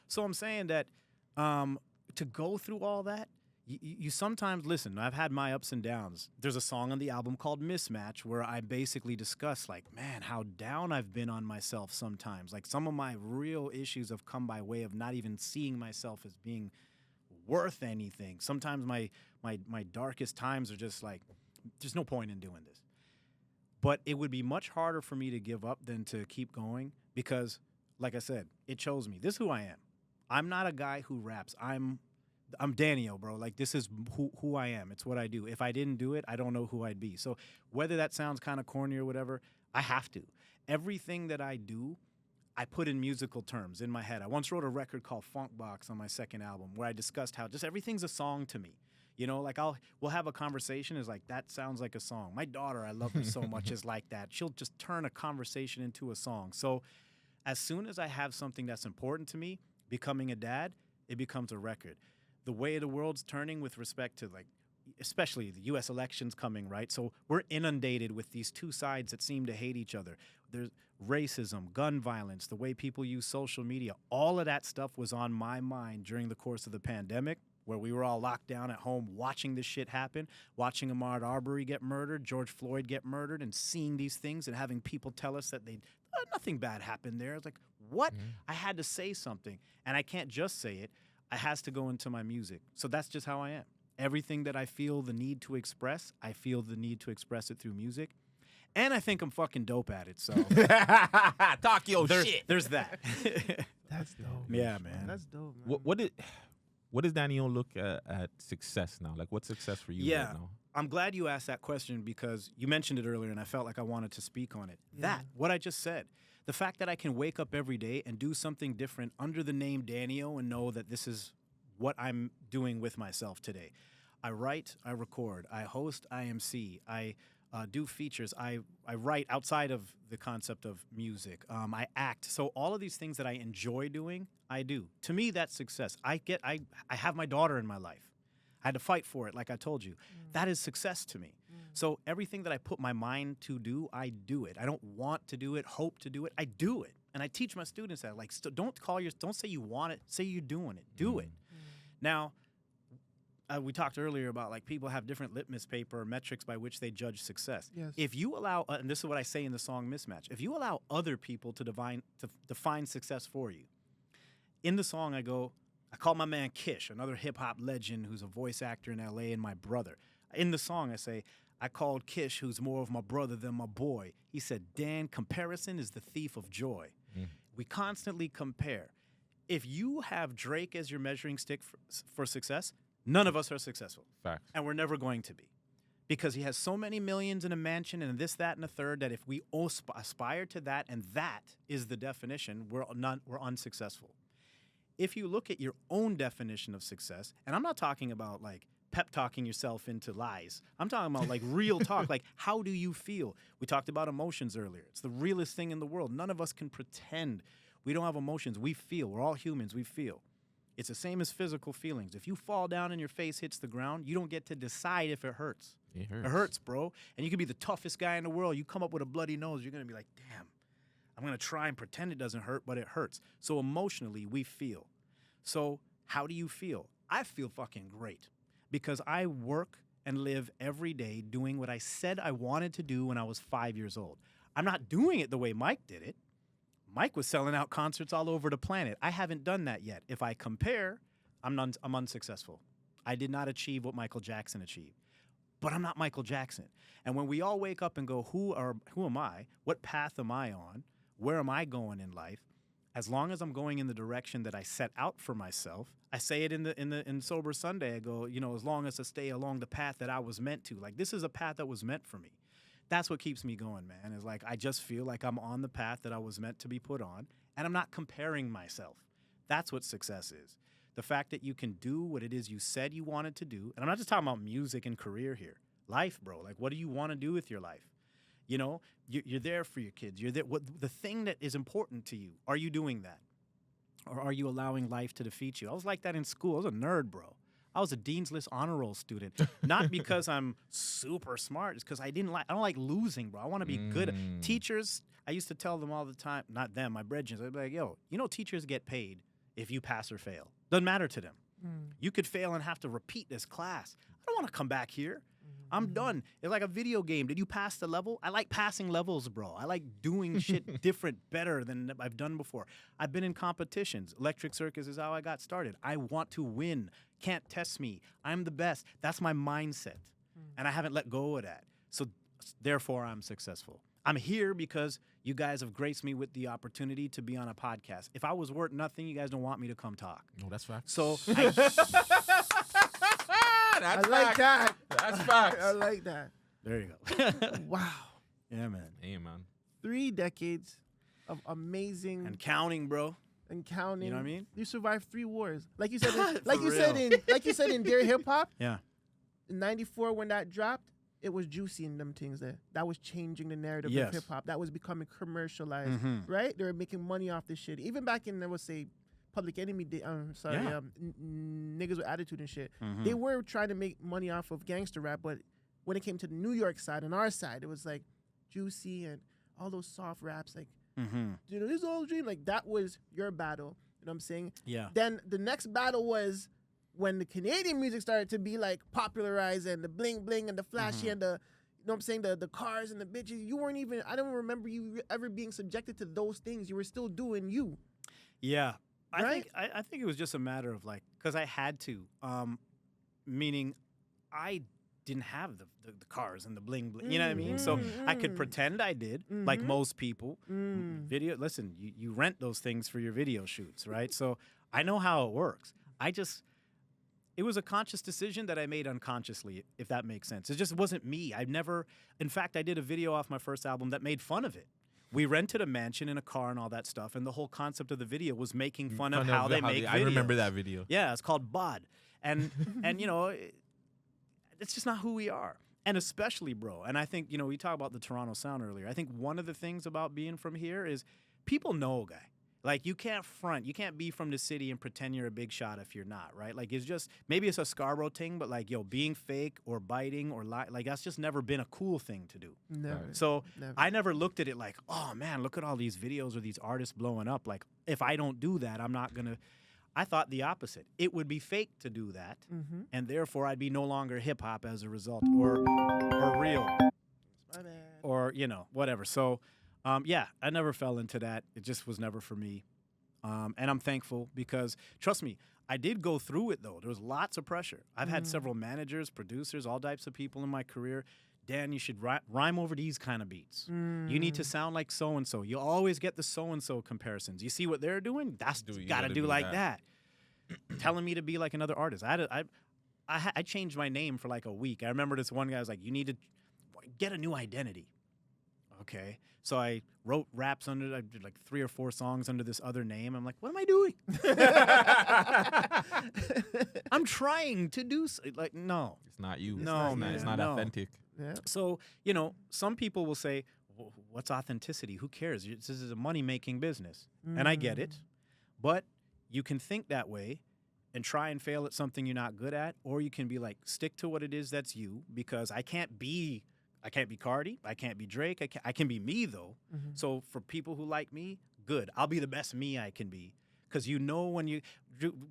So I'm saying that to go through all that, you sometimes, listen, I've had my ups and downs. There's a song on the album called Mismatch where I basically discuss, like, man, how down I've been on myself sometimes. Like, some of my real issues have come by way of not even seeing myself as being worth anything. Sometimes my darkest times are just like, there's no point in doing this. But it would be much harder for me to give up than to keep going because, like I said, it chose me. This is who I am. I'm not a guy who raps. I'm Daniel, bro. Like, this is who I am. It's what I do. If I didn't do it, I don't know who I'd be. So whether that sounds kind of corny or whatever, I have to. Everything that I do, I put in musical terms in my head. I once wrote a record called Funk Box on my second album where I discussed how just everything's a song to me. You know, like we'll have a conversation, is like, that sounds like a song. My daughter, I love her so much, is like that. She'll just turn a conversation into a song. So as soon as I have something that's important to me, becoming a dad, it becomes a record. The way the world's turning with respect to, like, especially the U.S. elections coming, right? So we're inundated with these two sides that seem to hate each other. There's racism, gun violence, the way people use social media. All of that stuff was on my mind during the course of the pandemic, where we were all locked down at home watching this shit happen, watching Ahmaud Arbery get murdered, George Floyd get murdered, and seeing these things and having people tell us that nothing bad happened there. It's like, what? I had to say something, and I can't just say it. It has to go into my music. So that's just how I am. Everything that I feel the need to express, I feel the need to express it through music. And I think I'm fucking dope at it, so. Talk your shit. There's that. That's dope. Yeah, man. That's dope, man. What does Daniel look at success now? Like, what's success for you right now? I'm glad you asked that question because you mentioned it earlier and I felt like I wanted to speak on it. Yeah. What I just said, the fact that I can wake up every day and do something different under the name Daniel and know that this is what I'm doing with myself today. I write, I record, I host, I MC, I do features, I write outside of the concept of music. I act. So all of these things that I enjoy doing, I do. To me, that's success. I have my daughter in my life. I had to fight for it, like I told you. That is success to me. So everything that I put my mind to do, I do it. I don't want to do it, hope to do it. I do it. And I teach my students that, like, don't say you want it, say you're doing it. Do it. Now, we talked earlier about, like, people have different litmus paper or metrics by which they judge success. Yes. If you allow, and this is what I say in the song Mismatch, if you allow other people to define success for you, in the song I call my man Kish, another hip-hop legend who's a voice actor in L.A. and my brother. In the song I say, I called Kish, who's more of my brother than my boy. He said, Dan, comparison is the thief of joy. We constantly compare. If you have Drake as your measuring stick for success, none of us are successful. Facts. And we're never going to be. Because he has so many millions in a mansion and this, that, and a third that if we all aspire to that and that is the definition, we're unsuccessful. If you look at your own definition of success, and I'm not talking about, like, pep talking yourself into lies. I'm talking about, like, real talk. Like, how do you feel? We talked about emotions earlier. It's the realest thing in the world. None of us can pretend we don't have emotions. We feel. We're all humans. We feel. It's the same as physical feelings. If you fall down and your face hits the ground, you don't get to decide if it hurts. It hurts. It hurts, bro. And you can be the toughest guy in the world. You come up with a bloody nose, you're going to be like, damn, I'm going to try and pretend it doesn't hurt, but it hurts. So emotionally, we feel. So how do you feel? I feel fucking great because I work and live every day doing what I said I wanted to do when I was 5 years old. I'm not doing it the way Mike did it. Mike was selling out concerts all over the planet. I haven't done that yet. If I compare, I'm unsuccessful. I did not achieve what Michael Jackson achieved. But I'm not Michael Jackson. And when we all wake up and go, who am I? What path am I on? Where am I going in life? As long as I'm going in the direction that I set out for myself, I say it in Sober Sunday. I go, as long as I stay along the path that I was meant to. Like, this is a path that was meant for me. That's what keeps me going, man. Is like I just feel like I'm on the path that I was meant to be put on, and I'm not comparing myself. That's what success is. The fact that you can do what it is you said you wanted to do, and I'm not just talking about music and career here. Life, bro. Like, what do you want to do with your life? You're there for your kids. You're there. What the thing that is important to you? Are you doing that, or are you allowing life to defeat you? I was like that in school. I was a nerd, bro. I was a Dean's List honor roll student, not because I'm super smart. It's because I don't like losing, bro. I want to be good. Teachers, I used to tell them all the time, not them, my brethren. I'd be like, yo, teachers get paid if you pass or fail. Doesn't matter to them. You could fail and have to repeat this class. I don't want to come back here. I'm done. It's like a video game. Did you pass the level? I like passing levels, bro. I like doing shit different, better than I've done before. I've been in competitions. Electric Circus is how I got started. I want to win. Can't test me. I'm the best. That's my mindset. And I haven't let go of that. So therefore, I'm successful. I'm here because you guys have graced me with the opportunity to be on a podcast. If I was worth nothing, you guys don't want me to come talk. No, that's facts. So I like that. That's facts. I like that. there you go. Wow. Yeah, man. Hey, man. 3 decades of amazing And counting, bro. and counting. You know what I mean? You survived 3 wars. Like you said, For like you said in Dear Hip Hop. Yeah. In '94 when that dropped, it was juicy in them things there. That was changing the narrative Yes. of hip hop. That was becoming commercialized, Mhm. right? They were making money off this shit. Even back in, I would say, Public Enemy, Yeah. niggas with attitude and shit. Mhm. They were trying to make money off of gangster rap, but when it came to the New York side and our side, it was like juicy and all those soft raps, like, Mhm. this is all a dream. Like, that was your battle. You know what I'm saying? Yeah. Then the next battle was when the Canadian music started to be like popularized and the bling bling and the flashy and the, you know what I'm saying, the cars and the bitches. You weren't even, I don't remember you ever being subjected to those things. You were still doing you. Yeah. Right? I think it was just a matter of, like, because I had to, meaning I didn't have the cars and the bling bling, you know what I mean? So I could pretend I did, like most people. Video, listen, you rent those things for your video shoots, right? So I know how it works. It was a conscious decision that I made unconsciously, if that makes sense. It just wasn't me. In fact, I did a video off my first album that made fun of it. we rented a mansion and a car and all that stuff, and the whole concept of the video was making fun of Fun how they make videos. I remember that video. Yeah, it's called Bod. And you know, it's just not who we are. And especially, bro, and I think, you know, we talked about the Toronto sound earlier. I think one of the things about being from here is people know, guy. Like, you can't front. You can't be from the city and pretend you're a big shot if you're not, right? Like, it's just, maybe it's a Scarborough thing, but, like, yo, being fake or biting or like, that's just never been a cool thing to do. Never. So Never. I never looked at it like, oh, man, look at all these videos of these artists blowing up. Like, if I don't do that, I'm not going to. I thought the opposite. It would be fake to do that, and therefore I'd be no longer hip-hop as a result or real. My bad. Or, you know, whatever. So, yeah, I never fell into that. It just was never for me. And I'm thankful because, trust me, I did go through it, though. There was lots of pressure. I've had several managers, producers, all types of people in my career. Dan, you should rhyme over these kind of beats. You need to sound like so-and-so. You always get the so-and-so comparisons. You see what they're doing? That's got to do like that. Telling me to be like another artist. I changed my name for like a week. I remember this one guy was like, you need to get a new identity. Okay. So I wrote raps I did like 3 or 4 songs under this other name. I'm like, what am I doing? I'm trying to do like, no. It's not you. No, man. It's not No. authentic. Yeah. So, you know, some people will say, what's authenticity? Who cares? This is a money-making business. And I get it. But you can think that way and try and fail at something you're not good at, or you can be like, stick to what it is that's you, because I can't be Cardi, I can't be Drake, I can be me, though. So for people who like me, good. I'll be the best me I can be. Because you know when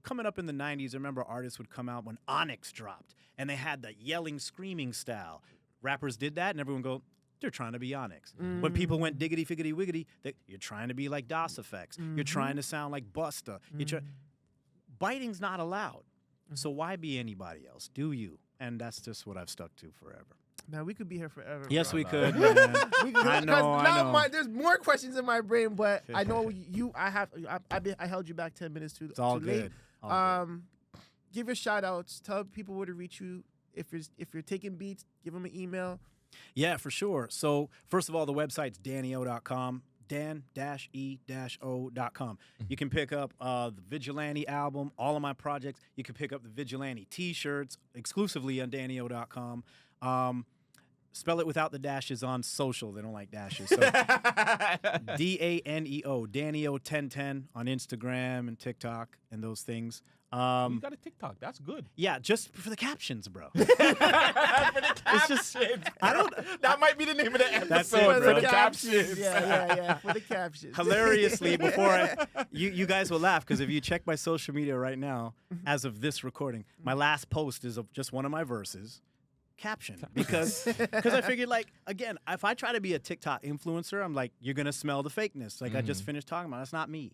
coming up in the 90s, I remember artists would come out when Onyx dropped, and they had the yelling, screaming style. Rappers did that, and everyone go, they're trying to be Onyx. When people went diggity, figgity, wiggity, you're trying to be like DOS Effects. You're trying to sound like Busta. Biting's not allowed. So why be anybody else? Do you? And that's just what I've stuck to forever. Man, we could be here forever. Yes, bro. we could, man. I know. There's more questions in my brain, but I know I held you back 10 minutes too. It's all too late. good. All good. Give your shout outs. Tell people where to reach you. If you're taking beats, give them an email. Yeah, for sure. So first of all, the website's dannyo.com. dan-e-o.com. You can pick up the Vigilante album, all of my projects. You can pick up the Vigilante t-shirts exclusively on dannyo.com. Spell it without the dashes on social. They don't like dashes. So D-A-N-E-O, Dannyo1010 on Instagram and TikTok and those things. You got a TikTok. That's good. Yeah, just for the captions, bro. For the captions. It's just, I don't. That might be the name of the episode. That's it, for bro. the captions. Yeah. For the captions. Hilariously, before you guys will laugh, because if you check my social media right now, as of this recording, my last post is of just one of my verses. Caption, because I figured, like, again, if I try to be a TikTok influencer, I'm like, you're gonna smell the fakeness, like I just finished talking about. That's not me.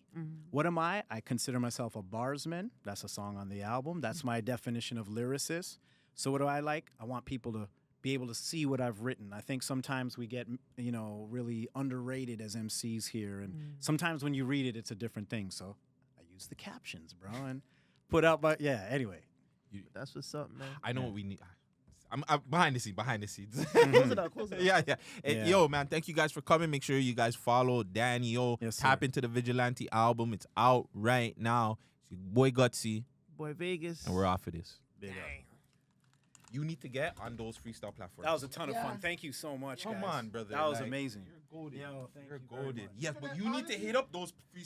What am I? I consider myself a barsman. That's a song on the album. That's my definition of lyricist. So what do I like? I want people to be able to see what I've written. I think sometimes we get, you know, really underrated as MCs here, and sometimes when you read it, it's a different thing. So I use the captions, bro, and put out. But yeah, anyway, That's what's up, man. I know what we need. I'm behind the scenes. Close it out. Yeah. Hey, yo, man, thank you guys for coming. Make sure you guys follow Dannyo. Yes, Tap sir. into the Vigilante album. It's out right now. It's your boy Gutsy, Boy Vegas. and we're off of this. big up. You need to get on those freestyle platforms. That was a ton of Yeah. fun. Thank you so much, Come guys. on, brother. That was Like, amazing. You're goated. Yo, thank You're you very goated. much. Yes, but you need to hit up those freestyle